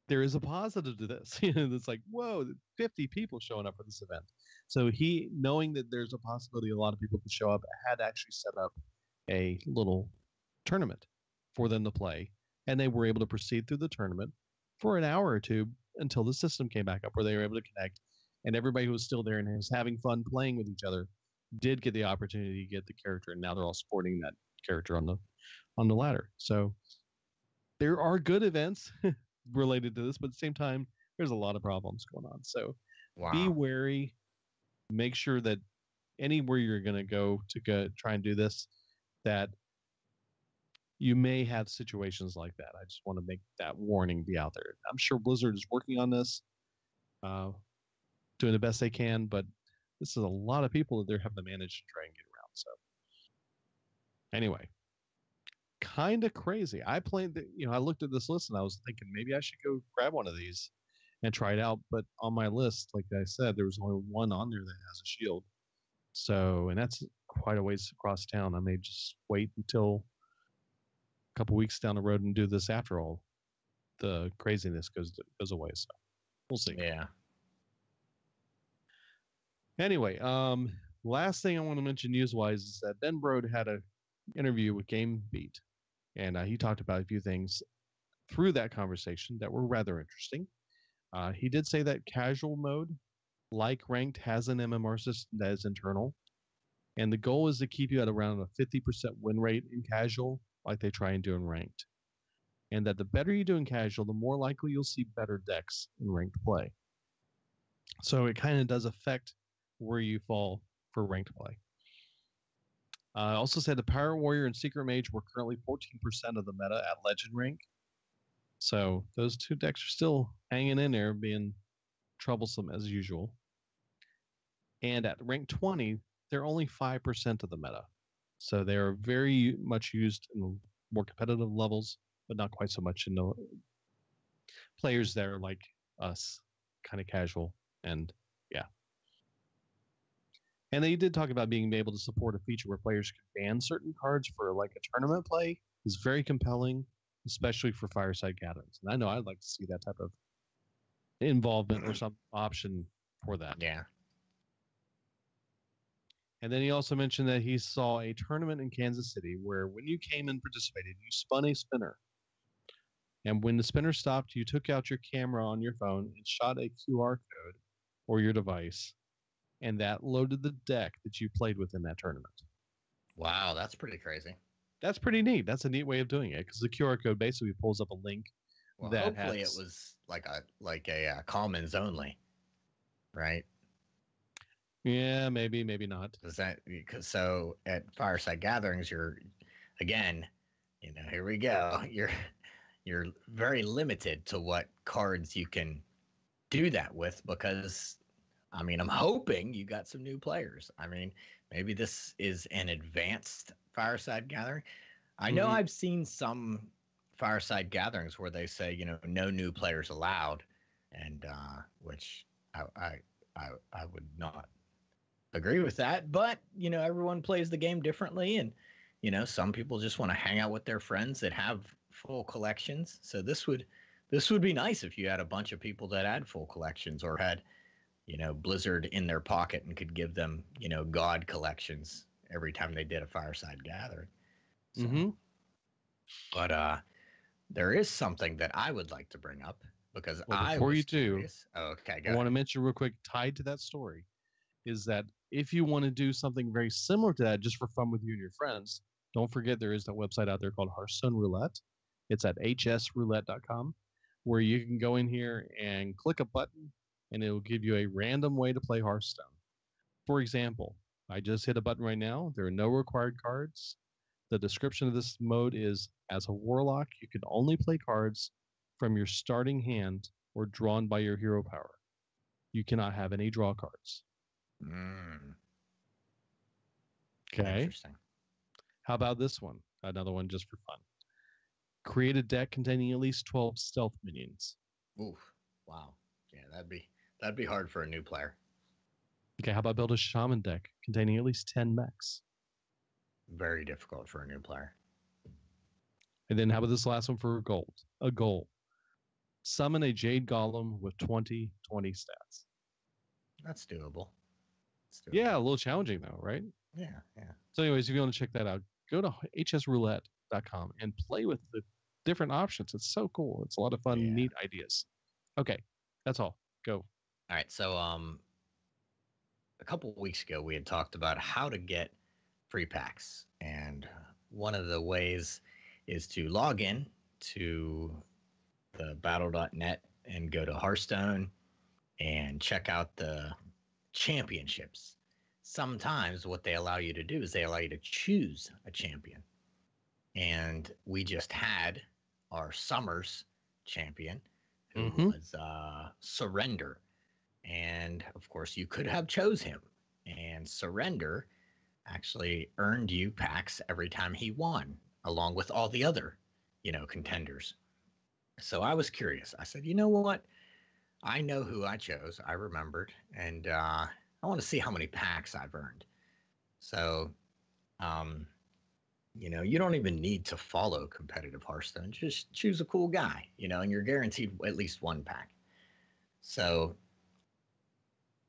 there is a positive to this. It's like, whoa, 50 people showing up for this event. So he, knowing that there's a possibility a lot of people could show up, had actually set up a little tournament for them to play. And they were able to proceed through the tournament for an hour or two until the system came back up where they were able to connect. And everybody who was still there and was having fun playing with each other did get the opportunity to get the character. And now they're all sporting that character on the ladder. So there are good events related to this, but at the same time, there's a lot of problems going on. So be wary. Make sure that anywhere you're going to go try and do this, that you may have situations like that. I just want to make that warning be out there. I'm sure Blizzard is working on this, doing the best they can, but this is a lot of people that they're having to manage to try and get around. So anyway, kind of crazy. I looked at this list and I was thinking maybe I should go grab one of these and try it out. But on my list, like I said, there was only one on there that has a shield. So, and that's quite a ways across town. I may just wait until a couple weeks down the road and do this after all the craziness goes away. So we'll see. Yeah. Anyway, last thing I want to mention news-wise is that Ben Brode had an interview with Game Beat, and he talked about a few things through that conversation that were rather interesting. He did say that casual mode, like ranked, has an MMR system that is internal, and the goal is to keep you at around a 50% win rate in casual, like they try and do in ranked. And that the better you do in casual, the more likely you'll see better decks in ranked play. So it kind of does affect where you fall for ranked play. Also said the Power Warrior and Secret Mage were currently 14% of the meta at Legend rank. So those two decks are still hanging in there, being troublesome as usual. And at rank 20, they're only 5% of the meta. So they are very much used in more competitive levels, but not quite so much in the players that are like us, kind of casual. And yeah. And they did talk about being able to support a feature where players could ban certain cards for like a tournament play is very compelling, especially for fireside gatherings. And I know I'd like to see that type of involvement or some option for that. Yeah. And then he also mentioned that he saw a tournament in Kansas City where when you came and participated, you spun a spinner. And when the spinner stopped, you took out your camera on your phone and shot a QR code or your device, and that loaded the deck that you played with in that tournament. Wow, that's pretty crazy. That's pretty neat. That's a neat way of doing it because the QR code basically pulls up a link. Well, that hopefully it was like a commons only, right? Yeah, maybe not. Because so at fireside gatherings, you're again, here we go. You're very limited to what cards you can do that with because, I mean, I'm hoping you got some new players. I mean, maybe this is an advanced fireside gathering. I know I've seen some fireside gatherings where they say, no new players allowed, and which I would not agree with that. But everyone plays the game differently, and some people just want to hang out with their friends that have full collections. So this would be nice if you had a bunch of people that had full collections or had Blizzard in their pocket and could give them God collections every time they did a fireside gathering. So, but there is something that I would like to bring up because before you do, curious. Oh, okay, go I ahead. want to mention real quick, tied to that story, is that if you want to do something very similar to that, just for fun with you and your friends, don't forget there is that website out there called Hearthstone Roulette. It's at hsroulette.com, where you can go in here and click a button, and it will give you a random way to play Hearthstone. For example, I just hit a button right now. There are no required cards. The description of this mode is, as a warlock, you can only play cards from your starting hand or drawn by your hero power. You cannot have any draw cards. Okay. Interesting. How about this one? Another one just for fun. Create a deck containing at least 12 stealth minions. Oof. Wow. Yeah, that'd be hard for a new player. Okay, how about build a shaman deck containing at least 10 mechs? Very difficult for a new player. And then how about this last one for a goal? Summon a Jade Golem with 20 stats. That's doable. Yeah, a little challenging though, right? Yeah. So anyways, if you want to check that out, go to hsroulette.com and play with the different options. It's so cool. It's a lot of fun, neat ideas. Okay, that's all. Go. All right, so a couple of weeks ago, we had talked about how to get free packs. And one of the ways is to log in to the battle.net and go to Hearthstone and check out the championships. Sometimes what they allow you to do is they allow you to choose a champion. And we just had our Summers champion, who was Surrender. And of course, you could have chose him. And Surrender actually earned you packs every time he won, along with all the other, contenders. So I was curious. I said, you know what? I know who I chose. I remembered. And I want to see how many packs I've earned. So, you don't even need to follow competitive Hearthstone. Just choose a cool guy, and you're guaranteed at least one pack. So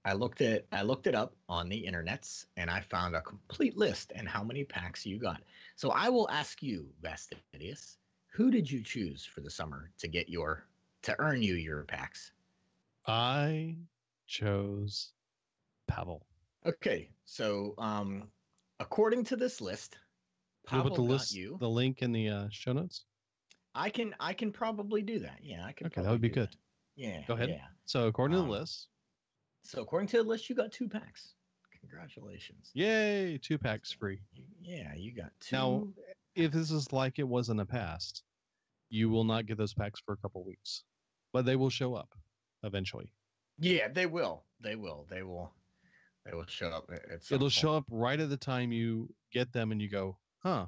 I looked it up on the internets, and I found a complete list and how many packs you got. So I will ask you, Vastidius, who did you choose for the summer to earn you your packs? I chose Pavel. Okay, so according to this list, We'll put Pavel got list, you. the link in the show notes. I can probably do that. Yeah, I can. Okay, that would be good. That. Yeah. Go ahead. Yeah. So according to the list. So according to the list, you got 2 packs. Congratulations. Yay, 2 packs free. Yeah, you got 2. Now, if this is like it was in the past, you will not get those packs for a couple weeks, but they will show up eventually. Yeah, they will. They will show up at some It'll point. show up right at the time you get them and you go, huh,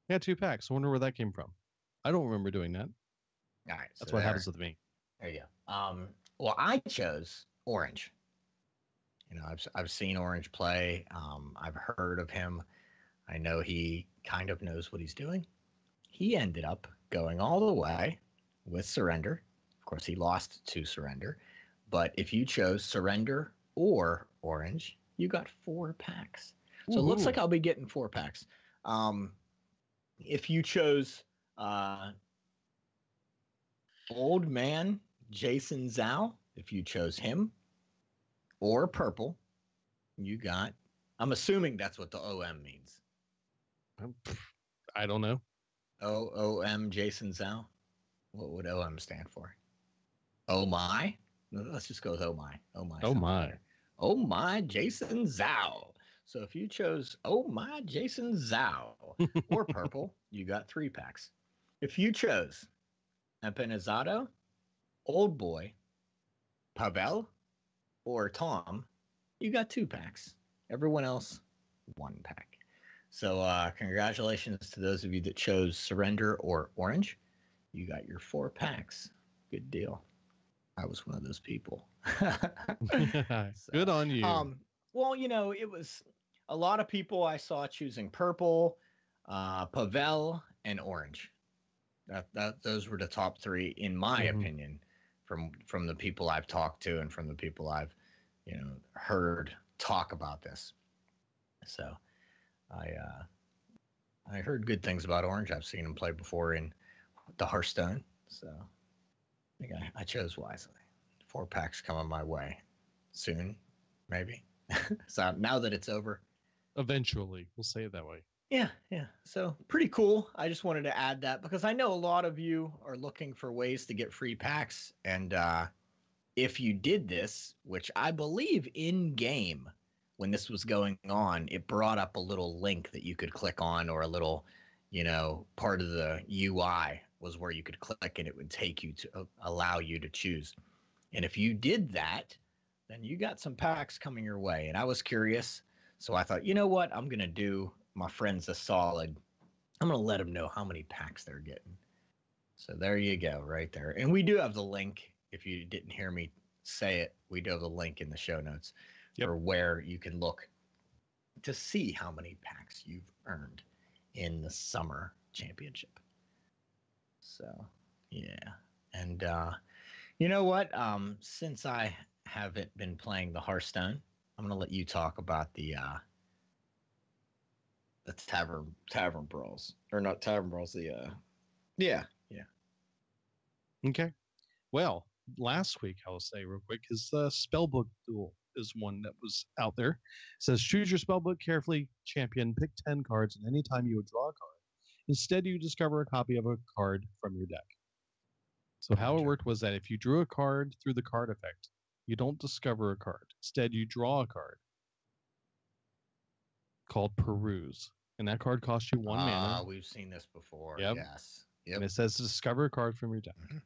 yeah, 2 packs. I wonder where that came from. I don't remember doing that. All right. That's what happens with me. There you go. Well, I chose Orange. I've seen Orange play. I've heard of him. I know he kind of knows what he's doing. He ended up going all the way with Surrender. Of course, he lost to Surrender. But if you chose Surrender or Orange, you got 4 packs. So it looks like I'll be getting 4 packs. If you chose Old Man Jason Zhao, if you chose him, or Purple, you got, I'm assuming that's what the OM means. I don't know. OM Jason Zhao? What would OM stand for? Oh my? Let's just go with oh my. Oh my. Oh my. Oh my Jason Zhao. So if you chose oh my Jason Zhao or Purple, you got 3 packs. If you chose Empanizado, Old Boy, Pavel, or Tom, you got 2 packs. Everyone else, 1 pack. So congratulations to those of you that chose Surrender or Orange. You got your 4 packs. Good deal. I was one of those people. Good on you. Well, it was a lot of people I saw choosing Purple, Pavel, and Orange. Those were the top 3, in my opinion, from the people I've talked to and from the people I've heard talk about this. So I heard good things about Orange. I've seen him play before in the Hearthstone. So I think I chose wisely. 4 packs coming my way soon, maybe. So now that it's over. Eventually, we'll say it that way. Yeah. So pretty cool. I just wanted to add that because I know a lot of you are looking for ways to get free packs. And if you did this, which I believe in game, when this was going on, it brought up a little link that you could click on, or a little, part of the UI was where you could click and it would take you to allow you to choose. And if you did that, then you got some packs coming your way. And I was curious. So I thought, you know what? I'm going to do my friends a solid. I'm going to let them know how many packs they're getting. So there you go, right there. And we do have the link. If you didn't hear me say it, we do have the link in the show notes for where you can look to see how many packs you've earned in the summer championship. So, yeah. And you know what? Since I haven't been playing the Hearthstone, I'm going to let you talk about the tavern brawls, or not tavern brawls. Yeah. Okay. Well, last week I'll say real quick is the spellbook duel is one that was out there. It says choose your spellbook carefully, champion, pick 10 cards, and anytime you would draw a card. Instead, you discover a copy of a card from your deck. So how it worked was that if you drew a card through the card effect, you don't discover a card. Instead, you draw a card called Peruse. And that card costs you 1 mana. We've seen this before. Yep. Yes. And it says discover a card from your deck. Mm-hmm.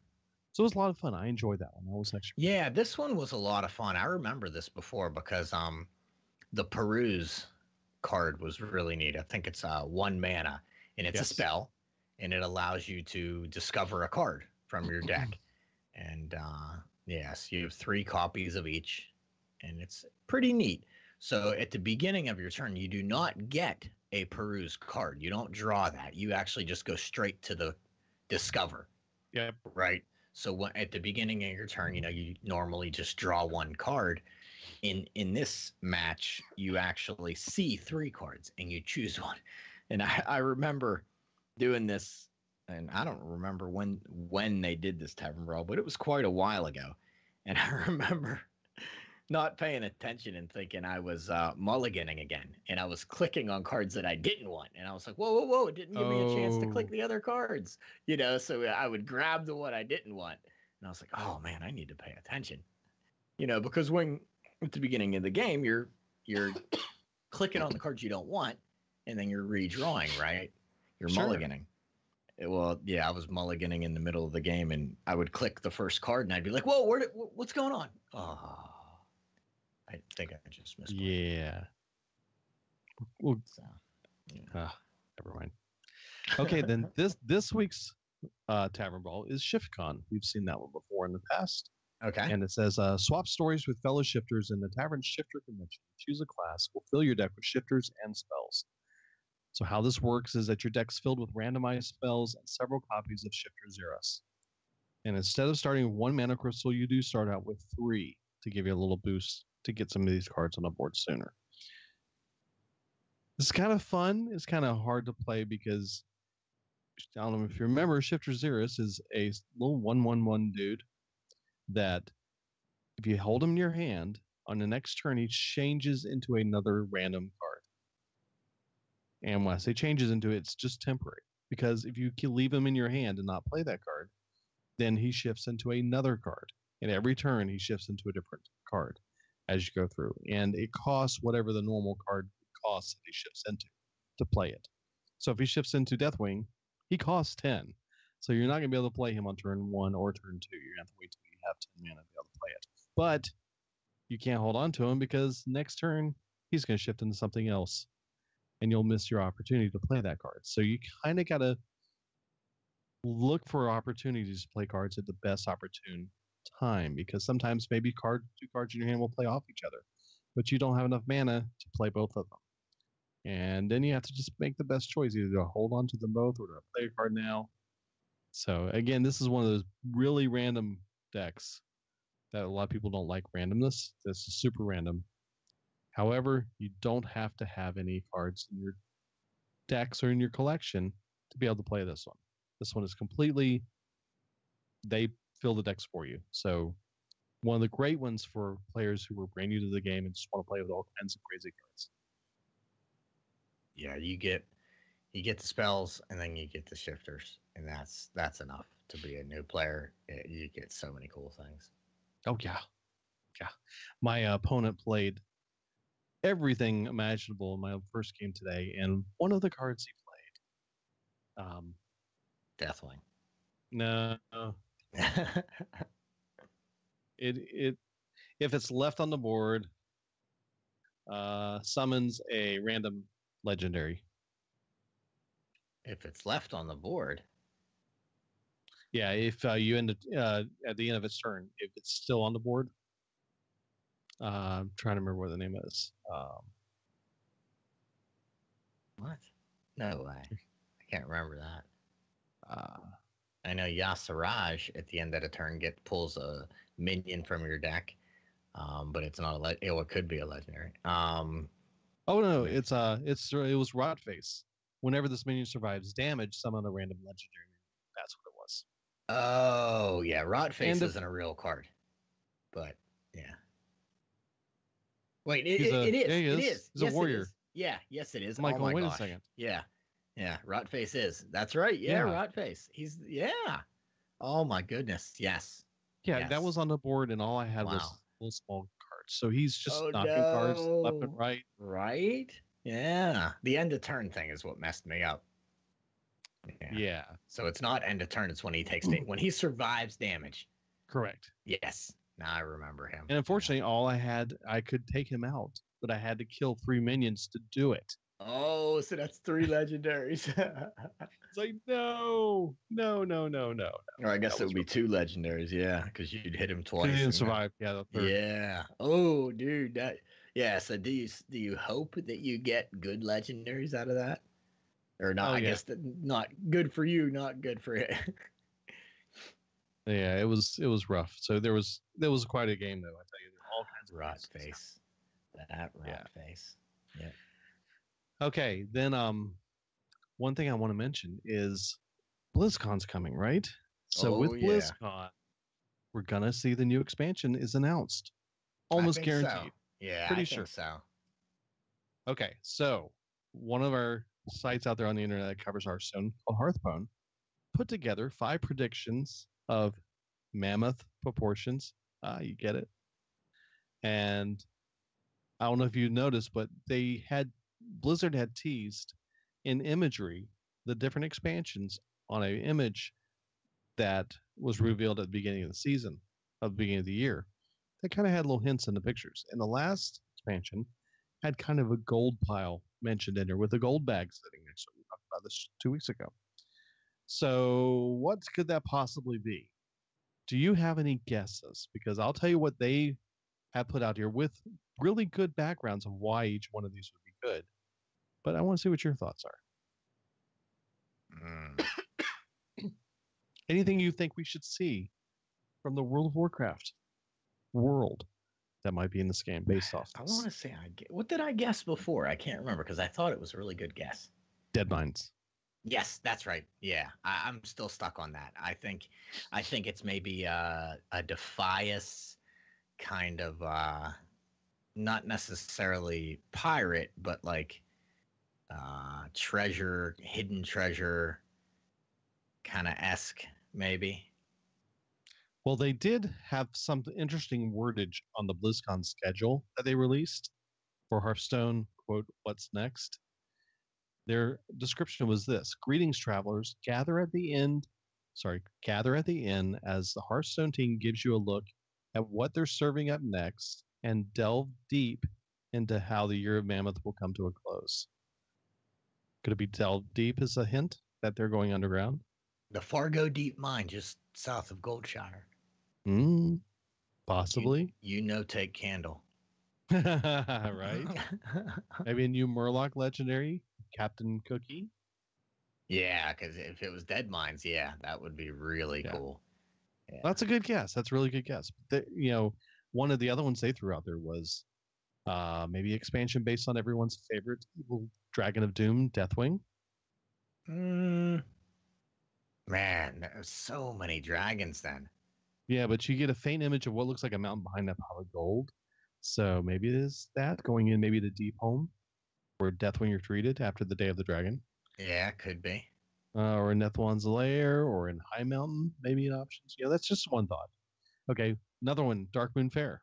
So it was a lot of fun. I enjoyed that one. That was extra. Yeah, this one was a lot of fun. I remember this before because the Peruse card was really neat. I think it's 1 mana, and it's a spell, and it allows you to discover a card from your deck. And yes, you have 3 copies of each, and it's pretty neat. So at the beginning of your turn, you do not get a Peruse card. You don't draw that. You actually just go straight to the discover. Yep. Right. So at the beginning of your turn, you normally just draw 1 card. In this match, you actually see 3 cards and you choose one. And I remember doing this, and I don't remember when they did this Tavern Brawl, but it was quite a while ago. And I remember not paying attention and thinking I was mulliganing again, and I was clicking on cards that I didn't want, and I was like, whoa, it didn't give me a chance to click the other cards, so I would grab the one I didn't want, and I was like, oh man, I need to pay attention, because when at the beginning of the game you're clicking on the cards you don't want, and then you're redrawing, right? You're mulliganing. Well, yeah, I was mulliganing in the middle of the game, and I would click the first card, and I'd be like, whoa, what's going on? Oh, I think I just missed. Yeah. Well, so, yeah. Never mind. Okay, then this week's Tavern Brawl is ShiftCon. We've seen that one before in the past. Okay. And it says, swap stories with fellow shifters in the Tavern Shifter Convention. Choose a class. We'll fill your deck with shifters and spells. So how this works is that your deck's filled with randomized spells and several copies of Shifter Xeris. And instead of starting with 1 mana crystal, you do start out with 3 to give you a little boost to get some of these cards on the board sooner. It's kind of fun. It's kind of hard to play because, I don't know if you remember, Shifter Xeris is a little 1/1/1 dude that if you hold him in your hand, on the next turn, he changes into another random card. And when I say changes into it, it's just temporary. Because if you can leave him in your hand and not play that card, then he shifts into another card. And every turn, he shifts into a different card as you go through. And it costs whatever the normal card costs that he shifts into to play it. So if he shifts into Deathwing, he costs 10. So you're not going to be able to play him on turn 1 or turn 2. You're going to have to wait till you have 10 mana to be able to play it. But you can't hold on to him because next turn, he's going to shift into something else. And you'll miss your opportunity to play that card. So you kind of got to look for opportunities to play cards at the best opportune time, because sometimes maybe 2 cards in your hand will play off each other, but you don't have enough mana to play both of them. And then you have to just make the best choice, either to hold on to them both or to play a card now. So again, this is one of those really random decks that a lot of people don't like randomness. This is super random. However, you don't have to have any cards in your decks or in your collection to be able to play this one. This one is completely, they fill the decks for you. So one of the great ones for players who were brand new to the game and just want to play with all kinds of crazy cards. Yeah, you get the spells and then you get the shifters, and that's enough to be a new player. You get so many cool things. Oh yeah. My opponent played everything imaginable in my first game today, and one of the cards he played, Deathwing. No. It if it's left on the board, summons a random legendary. If it's left on the board. Yeah, if you end at the end of its turn, if it's still on the board. I'm trying to remember what the name is. What? No way. I can't remember that. I know Yasiraj at the end of the turn pulls a minion from your deck, but it's not it could be a legendary. Oh no, it was Rotface. Whenever this minion survives damage, summon a random legendary minion. That's what it was. Oh yeah, Rotface isn't a real card, but yeah. Wait, it is. Yeah, he is. It is. He's a warrior. Yes, it is. I'm like, oh my wait gosh. a second. Yeah, Rotface is. That's right. Yeah, Rotface. He's Oh my goodness. Yes. Yeah, yes. That was on the board, and all I had was little small cards. So he's just knocking cards left and right. Right? Yeah. The end of turn thing is what messed me up. Yeah. So it's not end of turn. It's when he takes when he survives damage. Correct. Yes. Now I remember him. And unfortunately, I could take him out, but I had to kill 3 minions to do it. Oh, so that's 3 legendaries. It's like, no. Or I guess it would be 2 legendaries, yeah, because you'd hit him twice. He didn't survive. Yeah, the third. Yeah. Oh, dude, So do you hope that you get good legendaries out of that, or not? I guess that not good for you, not good for it. Yeah, it was rough. So there was quite a game though. I tell you, all kinds of Rot crazy stuff. face. That rot face. Yeah. Okay, then one thing I want to mention is BlizzCon's coming, right? So with yeah. BlizzCon, we're gonna see the new expansion is announced. Almost I think guaranteed. So. Yeah, Pretty I sure. think so. Okay, so one of our sites out there on the internet that covers Hearthstone called Hearthbone put together 5 predictions of mammoth proportions. You get it. And I don't know if you noticed, but Blizzard had teased in imagery the different expansions on an image that was revealed at the beginning of the season, of the beginning of the year. They kind of had little hints in the pictures. And the last expansion had kind of a gold pile mentioned in there with a gold bag sitting next to it. We talked about this 2 weeks ago. So what could that possibly be? Do you have any guesses? Because I'll tell you what they have put out here with really good backgrounds of why each one of these would be good. But I want to see what your thoughts are. Anything you think we should see from the World of Warcraft world that might be in this game based off I this? want to say, what did I guess before? I can't remember because I thought it was a really good guess. Deadmines. Yes, that's right. Yeah, I'm still stuck on that. I think it's maybe a Defias kind of not necessarily pirate, but like treasure, hidden treasure kind of esque, maybe. Well, they did have some interesting wordage on the BlizzCon schedule that they released for Hearthstone, quote, what's next? Their description was this: greetings, travelers. Gather at the inn as the Hearthstone team gives you a look at what they're serving up next and delve deep into how the Year of Mammoth will come to a close. Could it be delve deep as a hint that they're going underground? The Fargo Deep Mine, just south of Goldshire. Possibly. Take candle. Right? Maybe a new Murloc legendary, Captain Cookie. Yeah, because if it was Dead Mines, yeah, that would be really cool. Yeah. That's a good guess. That's a really good guess. One of the other ones they threw out there was maybe expansion based on everyone's favorite evil Dragon of Doom, Deathwing. Man, there's so many dragons then. Yeah, but you get a faint image of what looks like a mountain behind that pile of gold. So maybe it is that going in maybe to Deep Home, where Deathwing retreated after the Day of the Dragon. Yeah, could be. Or in Nethwan's Lair, or in High Mountain, maybe an option. Yeah, that's just one thought. Okay, another one, Dark Moon Fair.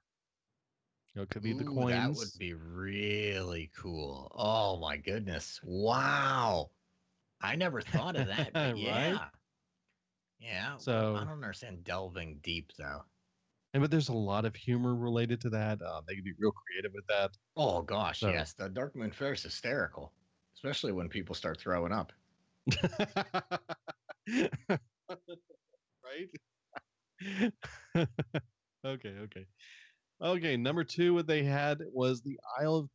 It could be the coins. That would be really cool. Oh my goodness! Wow, I never thought of that. But yeah, right? Yeah. So I don't understand delving deep though. But there's a lot of humor related to that. They can be real creative with that. Oh gosh, yes. The Dark Moon Fair is hysterical, especially when people start throwing up. Right? Okay. Number 2, what they had was the Isle of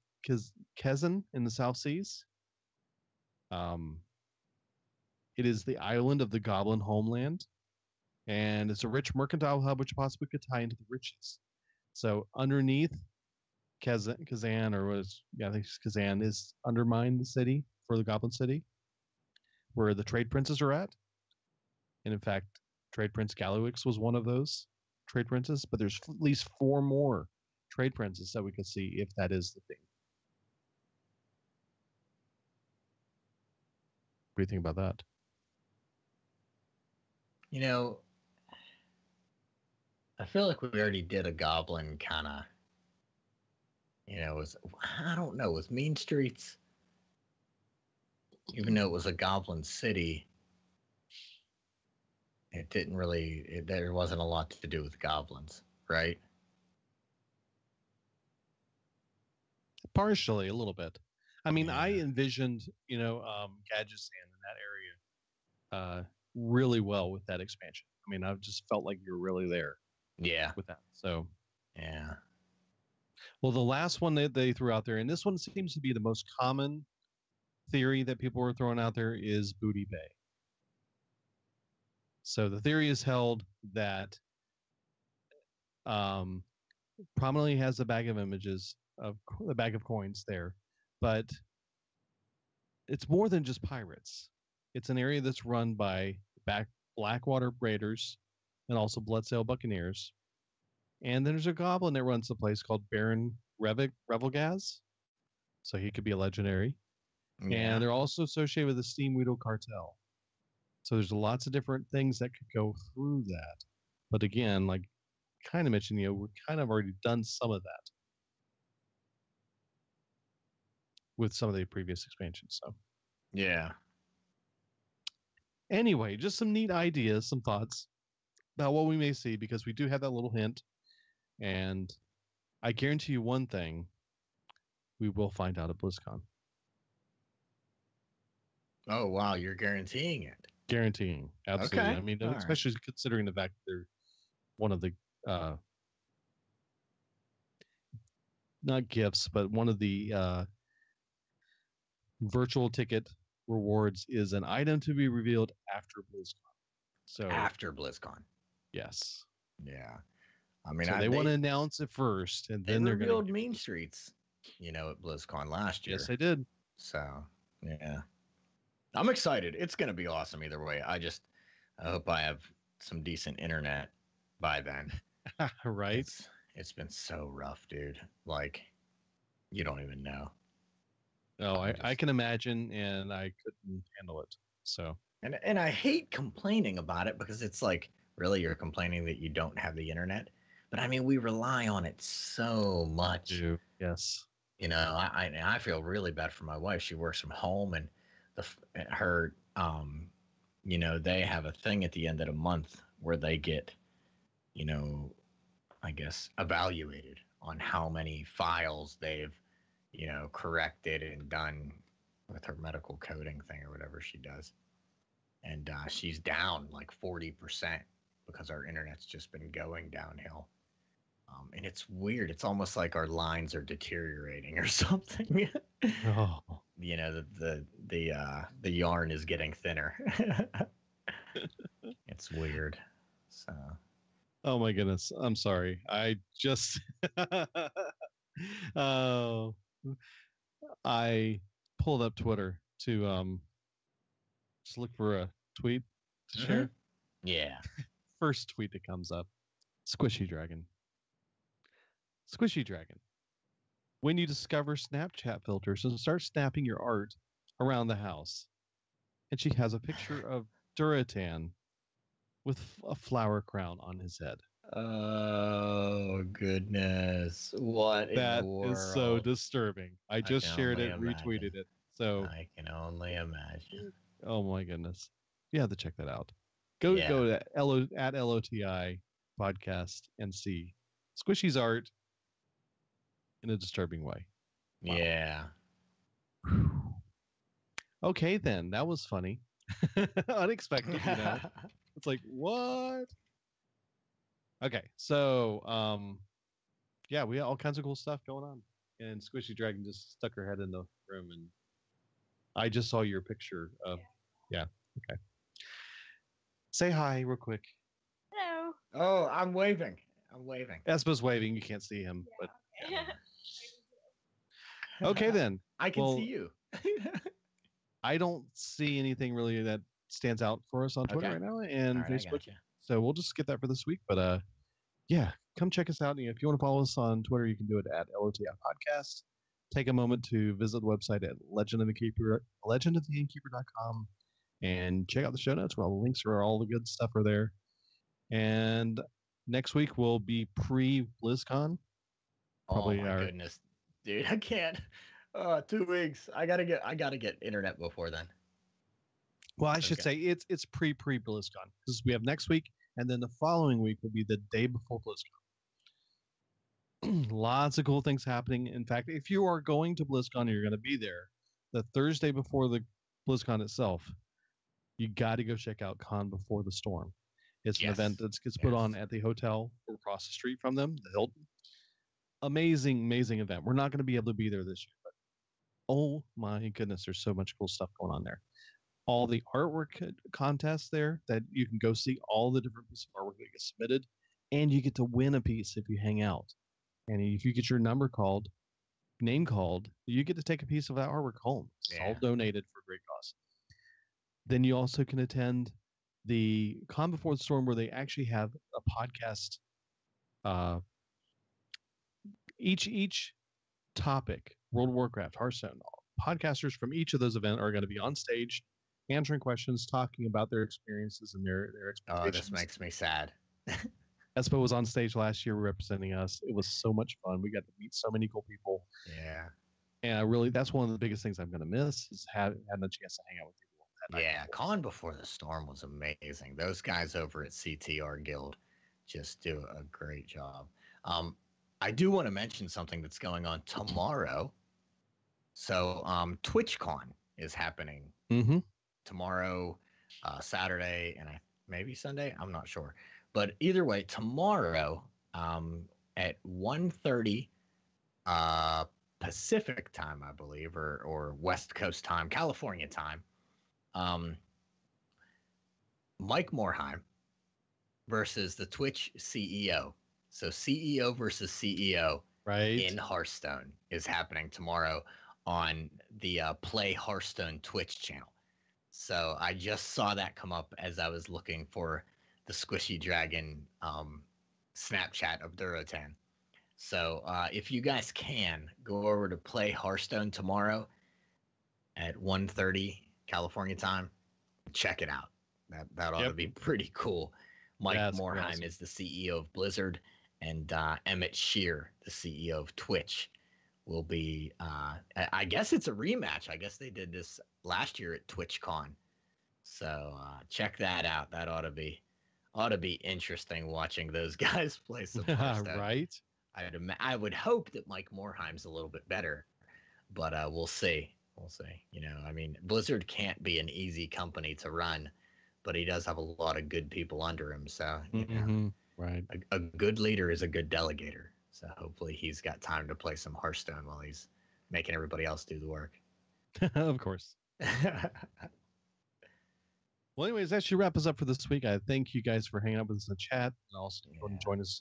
Kezan in the South Seas. It is the island of the Goblin homeland, and it's a rich mercantile hub which possibly could tie into the riches. So underneath Kazan, or was I think Kazan is undermined the city for the Goblin City, where the trade princes are at. And in fact, Trade Prince Galluix was one of those trade princes, but there's at least 4 more trade princes that we could see if that is the thing. What do you think about that? I feel like we already did a Goblin kind of, I don't know, with Mean Streets, even though it was a Goblin city, it didn't really, there wasn't a lot to do with goblins, right? Partially, a little bit. I mean, yeah. I envisioned, Gadgetzan in that area really well with that expansion. I mean, I just felt like you're really there. Yeah. With that. So. Yeah. Well, the last one that they threw out there, and this one seems to be the most common theory that people were throwing out there, is Booty Bay. So the theory is held that prominently has a bag of images of a bag of coins there, but it's more than just pirates. It's an area that's run by Blackwater Raiders and also Bloodsail Buccaneers. And then there's a goblin that runs the place called Baron Revelgaz. So he could be a legendary. Yeah. And they're also associated with the Steamweedle Cartel. So there's lots of different things that could go through that. But again, like kind of mentioned, we've kind of already done some of that with some of the previous expansions. So Yeah. anyway, just some neat ideas, some thoughts about what we may see, because we do have that little hint. And I guarantee you one thing, we will find out at BlizzCon. Oh, wow. You're guaranteeing it. Guaranteeing. Absolutely. Okay. I mean, All especially considering the fact that they're one of the, not gifts, but one of the virtual ticket rewards is an item to be revealed after BlizzCon. So After BlizzCon. Yes. Yeah. I mean, so they want to announce it first, and then they're going to revealed Mean Streets, at BlizzCon last year. Yes, they did. So, yeah. I'm excited. It's going to be awesome either way. I hope I have some decent internet by then. Right? It's been so rough, dude. Like, you don't even know. No, I can imagine, and I couldn't handle it. So, and I hate complaining about it, because it's like, really, you're complaining that you don't have the internet? But I mean, we rely on it so much. Yes. I feel really bad for my wife. She works from home, and her they have a thing at the end of the month where they get, I guess, evaluated on how many files they've, corrected and done with her medical coding thing or whatever she does. And she's down like 40% because our internet's just been going downhill. And it's weird. It's almost like our lines are deteriorating or something. Oh. The yarn is getting thinner. It's weird. So. Oh my goodness. I'm sorry. I just I pulled up Twitter to just look for a tweet to share. Yeah. First tweet that comes up. Squishy Dragon. Squishy Dragon. When you discover Snapchat filters and start snapping your art around the house. And she has a picture of Duratan with a flower crown on his head. Oh, goodness. What in the world? That is so disturbing. I just shared it, retweeted it. So I can only imagine. Oh my goodness. You have to check that out. Go to at LOTI podcast and see Squishy's art in a disturbing way. Wow. Yeah. Okay, then. That was funny. Unexpected, It's like, what? Okay, so yeah, we have all kinds of cool stuff going on. And Squishy Dragon just stuck her head in the room, and I just saw your picture of okay. Say hi real quick. Hello. Oh, I'm waving. Espa's waving, you can't see him, but okay then. I can see you. I don't see anything really that stands out for us on Twitter right now and Facebook. So we'll just skip that for this week. But yeah, come check us out. If you want to follow us on Twitter, you can do it at LOTI Podcast. Take a moment to visit the website at legendoftheinnkeeper.com and check out the show notes where all the links are, all the good stuff are there. And next week will be pre-BlizzCon. Probably oh my goodness, dude, I can't. 2 weeks. I gotta get internet before then. Well, I should say it's pre-BlizzCon, because we have next week, and then the following week will be the day before BlizzCon. Lots of cool things happening. In fact, if you are going to BlizzCon and you're going to be there the Thursday before the BlizzCon itself, you got to go check out Con Before the Storm. It's an event that gets put on at the hotel across the street from them, the Hilton. Amazing event. We're not going to be able to be there this year, but oh my goodness, there's so much cool stuff going on there. All the artwork contests there that you can go see all the different pieces of artwork that get submitted, and you get to win a piece if you hang out. And if you get your name called, you get to take a piece of that artwork home. It's all donated for a great cause. Then you also can attend the Calm Before the Storm, where they actually have a podcast. Each topic, World of Warcraft, Hearthstone, podcasters from each of those events are going to be on stage, answering questions, talking about their experiences and their expectations. Oh, this makes me sad. Espo was on stage last year representing us. It was so much fun. We got to meet so many cool people. Yeah. And that's one of the biggest things I'm going to miss is having a chance to hang out with people. Yeah, Calm Before the Storm was amazing. Those guys over at CTR Guild just do a great job. I do want to mention something that's going on tomorrow. So TwitchCon is happening tomorrow, Saturday, and maybe Sunday. I'm not sure. But either way, tomorrow at 1:30 Pacific time, I believe, or West Coast time, California time, Mike Morheim versus the Twitch CEO. So CEO versus CEO in Hearthstone is happening tomorrow on the Play Hearthstone Twitch channel. So I just saw that come up as I was looking for the Squishy Dragon Snapchat of Durotan. So if you guys can, go over to Play Hearthstone tomorrow at 1:30 California time. Check it out. That ought to be pretty cool. Mike Morheim is the CEO of Blizzard, and Emmett Shear, the CEO of Twitch, will be. I guess it's a rematch. I guess they did this last year at TwitchCon. So check that out. That ought to be interesting watching those guys play some Hearthstone. Right. I would hope that Mike Morheim's a little bit better, but we'll see. We'll see. You know, I mean, Blizzard can't be an easy company to run, but he does have a lot of good people under him. So, you know, right. A good leader is a good delegator. So hopefully he's got time to play some Hearthstone while he's making everybody else do the work. Of course. Well, anyways, that should wrap us up for this week. I thank you guys for hanging out with us in the chat, and also join us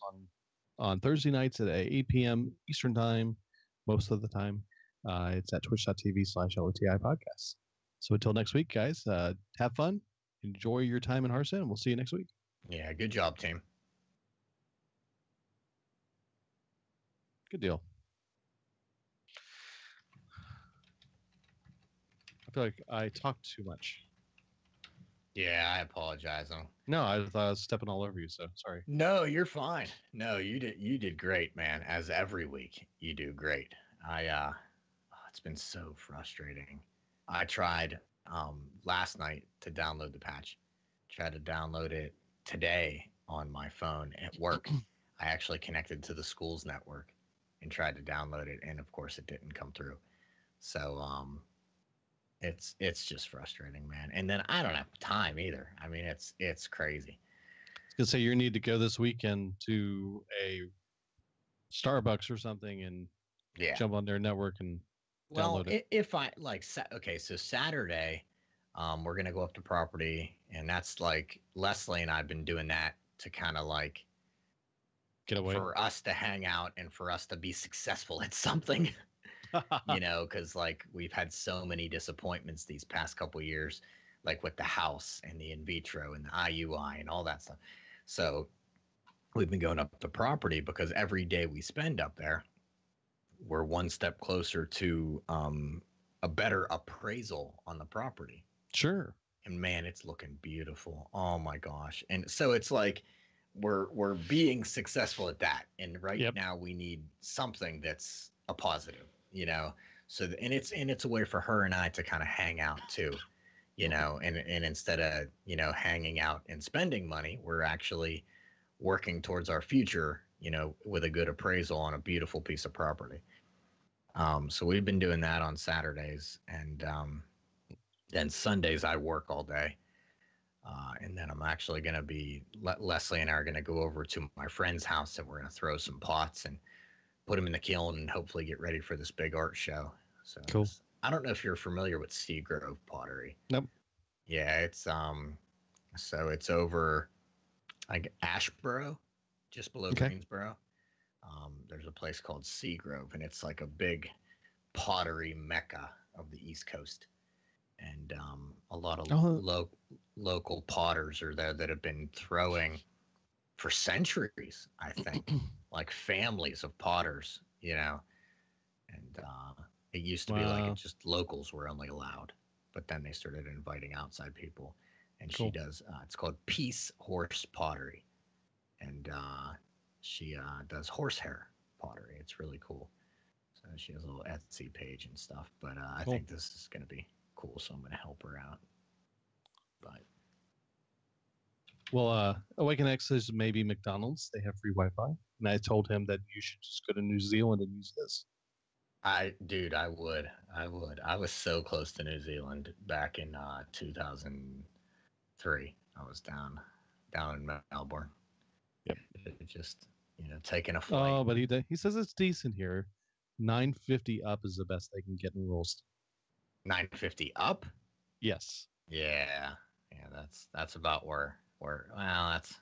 on Thursday nights at 8 p.m. Eastern time, most of the time. It's at twitch.tv/LOTI podcast. So until next week, guys, have fun. Enjoy your time in Hearthstone, and we'll see you next week. Yeah, good job, team. Good deal. I feel like I talked too much. Yeah, I apologize. No, I thought I was stepping all over you, so sorry. No, you're fine. No, you did great, man. As every week, you do great. It's been so frustrating. I tried last night to download the patch. Tried to download it today on my phone at work. I actually connected to the school's network and tried to download it, and of course it didn't come through. So it's just frustrating, man. And then I don't have time either. I mean, it's crazy. I was gonna say you need to go this weekend to a Starbucks or something and jump on their network and download it. If I like, okay, so Saturday, we're gonna go up to property, and that's like Leslie and I've been doing that to kind of like get away, for us to hang out and for us to be successful at something. You know, because like we've had so many disappointments these past couple of years, like with the house and the in vitro and the IUI and all that stuff. So we've been going up the property because every day we spend up there, we're one step closer to a better appraisal on the property. Sure. And man, it's looking beautiful. Oh my gosh. And so it's like we're being successful at that. And now we need something that's a positive. You know, so and it's a way for her and I to kind of hang out too, you know, and instead of, you know, hanging out and spending money, we're actually working towards our future, you know, with a good appraisal on a beautiful piece of property. So we've been doing that on Saturdays, and then Sundays I work all day, and then I'm actually going to be Leslie and I are going to go over to my friend's house, and we're going to throw some pots and put them in the kiln and hopefully get ready for this big art show. So cool. I don't know if you're familiar with Seagrove Pottery. Nope. Yeah, it's so it's over like Ashboro, just below Greensboro. There's a place called Seagrove, and it's like a big pottery mecca of the East Coast. And a lot of Oh, local potters are there that have been throwing for centuries, I think, like families of potters, and it used to be like wow. it just locals were only allowed, but then they started inviting outside people. And she Cool. does, it's called Peace Horse Pottery, and she does horsehair pottery. It's really cool. So she has a little Etsy page and stuff, but I Cool. think this is going to be cool, so I'm going to help her out. But Well, Awaken X says maybe McDonald's. They have free Wi-Fi, and I told him that you should just go to New Zealand and use this. dude, I would. I was so close to New Zealand back in 2003. I was down in Melbourne. Yep. It just, taking a flight. Oh, but he says it's decent here. 950 up is the best they can get in Rolston. 950 up? Yes. Yeah. That's about where well, that's a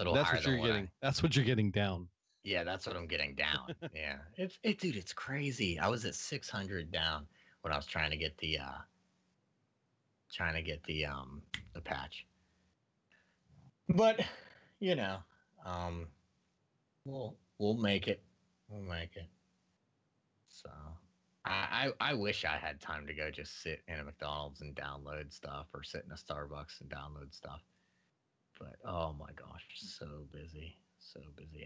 little That's higher what than you're getting. That's what you're getting down. Yeah, that's what I'm getting down. Yeah. Dude, it's crazy. I was at 600 down when I was trying to get the patch. But, we'll make it. We'll make it. So, I wish I had time to go just sit in a McDonald's and download stuff, or sit in a Starbucks and download stuff. But oh my gosh, so busy.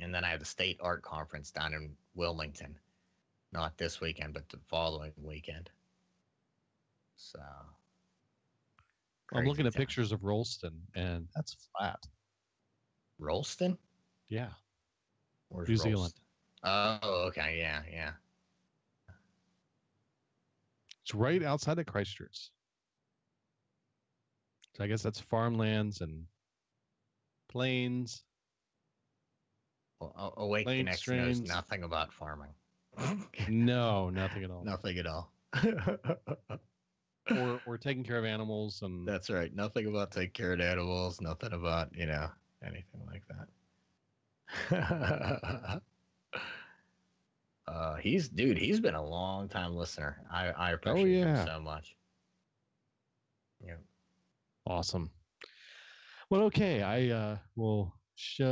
And then I have the state art conference down in Wilmington, not this weekend, but the following weekend. So I'm looking at crazy pictures of Rolston, and that's flat. Rolston? Yeah. Where's New Zealand. Oh, okay, yeah. It's right outside of Christchurch. So I guess that's farmlands and plains. Well, Awaken Plain X knows streams. nothing about farming. No, nothing at all. Nothing at all. Or taking care of animals and That's right. Nothing about taking care of animals. Nothing about, anything like that. He's been a long time listener. I appreciate him so much. Yeah. Awesome. Well, okay. I will shut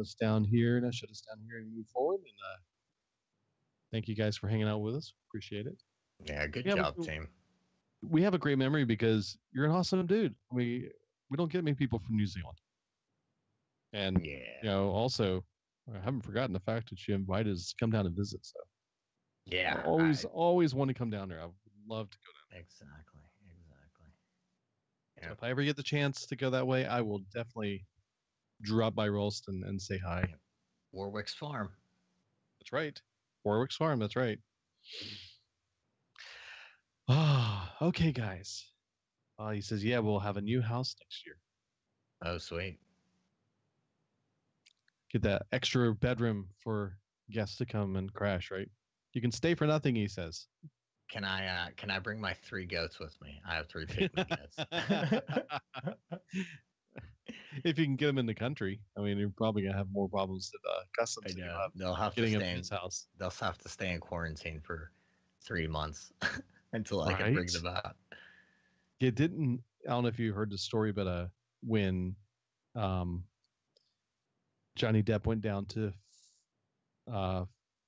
us down here and move forward. And thank you guys for hanging out with us. Appreciate it. Yeah, good job, team. We have a great memory because you're an awesome dude. We don't get many people from New Zealand. And also, I haven't forgotten the fact that you invited us to come down and visit. So yeah, always want to come down there. I would love to go down. Exactly. So if I ever get the chance to go that way, I will definitely drop by Rolston and say hi. Yeah. Warwick's Farm. That's right. Warwick's Farm. That's right. Okay, guys. He says, yeah, we'll have a new house next year. Oh, sweet. Get that extra bedroom for guests to come and crash, right? You can stay for nothing, he says. Can I bring my 3 goats with me? I have 3 pygmy goats. If you can get them in the country, I mean, you're probably gonna have more problems than customs. They'll have getting to them stay in his house. They'll have to stay in quarantine for 3 months until I can bring them out. It didn't. I don't know if you heard the story, but when Johnny Depp went down to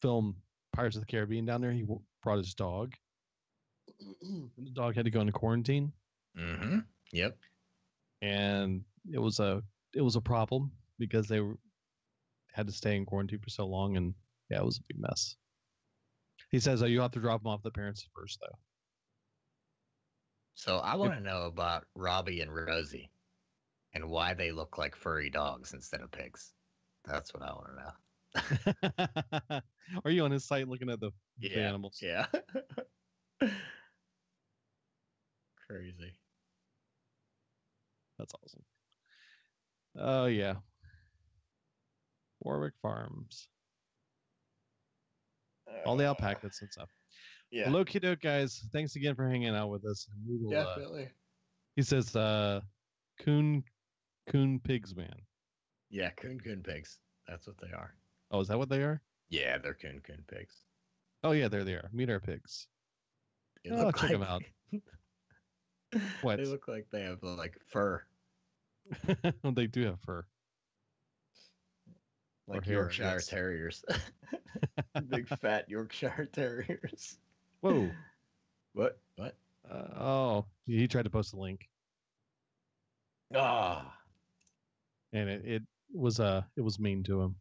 film Pirates of the Caribbean down there, he brought his dog. The dog had to go into quarantine. Mm-hmm. Yep. And it was a problem because they had to stay in quarantine for so long, and yeah, it was a big mess. He says you have to drop them off the parents first, though. So I want to know about Robbie and Rosie and why they look like furry dogs instead of pigs. That's what I want to know. Are you on his site looking at the animals? Yeah. Crazy. That's awesome. Oh, yeah. Warwick Farms. All the alpacas and stuff. Yeah. Well, okie doke, guys. Thanks again for hanging out with us. And we will, definitely. He says, Coon Pigs, man. Yeah, Coon pigs. That's what they are. Oh, is that what they are? Yeah, they're coon pigs. Oh, yeah, there they are. Meet our pigs. They Oh, look check them out. What? They look like they have like fur, They do have fur. like hair, Yorkshire yes. Terriers. Big fat Yorkshire Terriers. Whoa. What? What? Oh, he tried to post a link, Ah, and it was mean to him.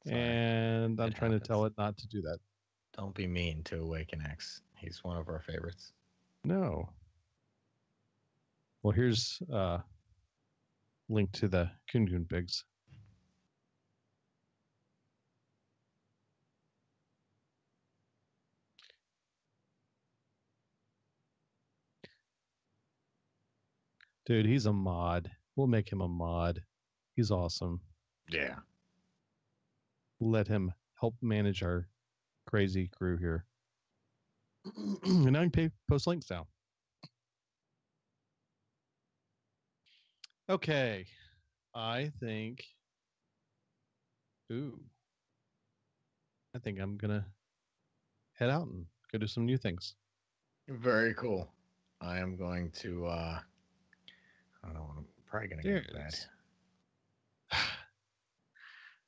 sorry. And I'm It trying to happens. tell it not to do that. Don't be mean to Awaken X. He's one of our favorites. No. Well, here's link to the Coon pigs. Dude, he's a mod. We'll make him a mod. He's awesome. Yeah. Let him help manage our crazy crew here. And I can post links now. Okay. I think I'm gonna head out and go do some new things. Very cool. I am going to I don't know, I'm probably gonna go to bed.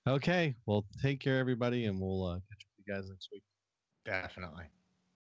Okay. Well, take care, everybody, and we'll catch up with you guys next week. Definitely.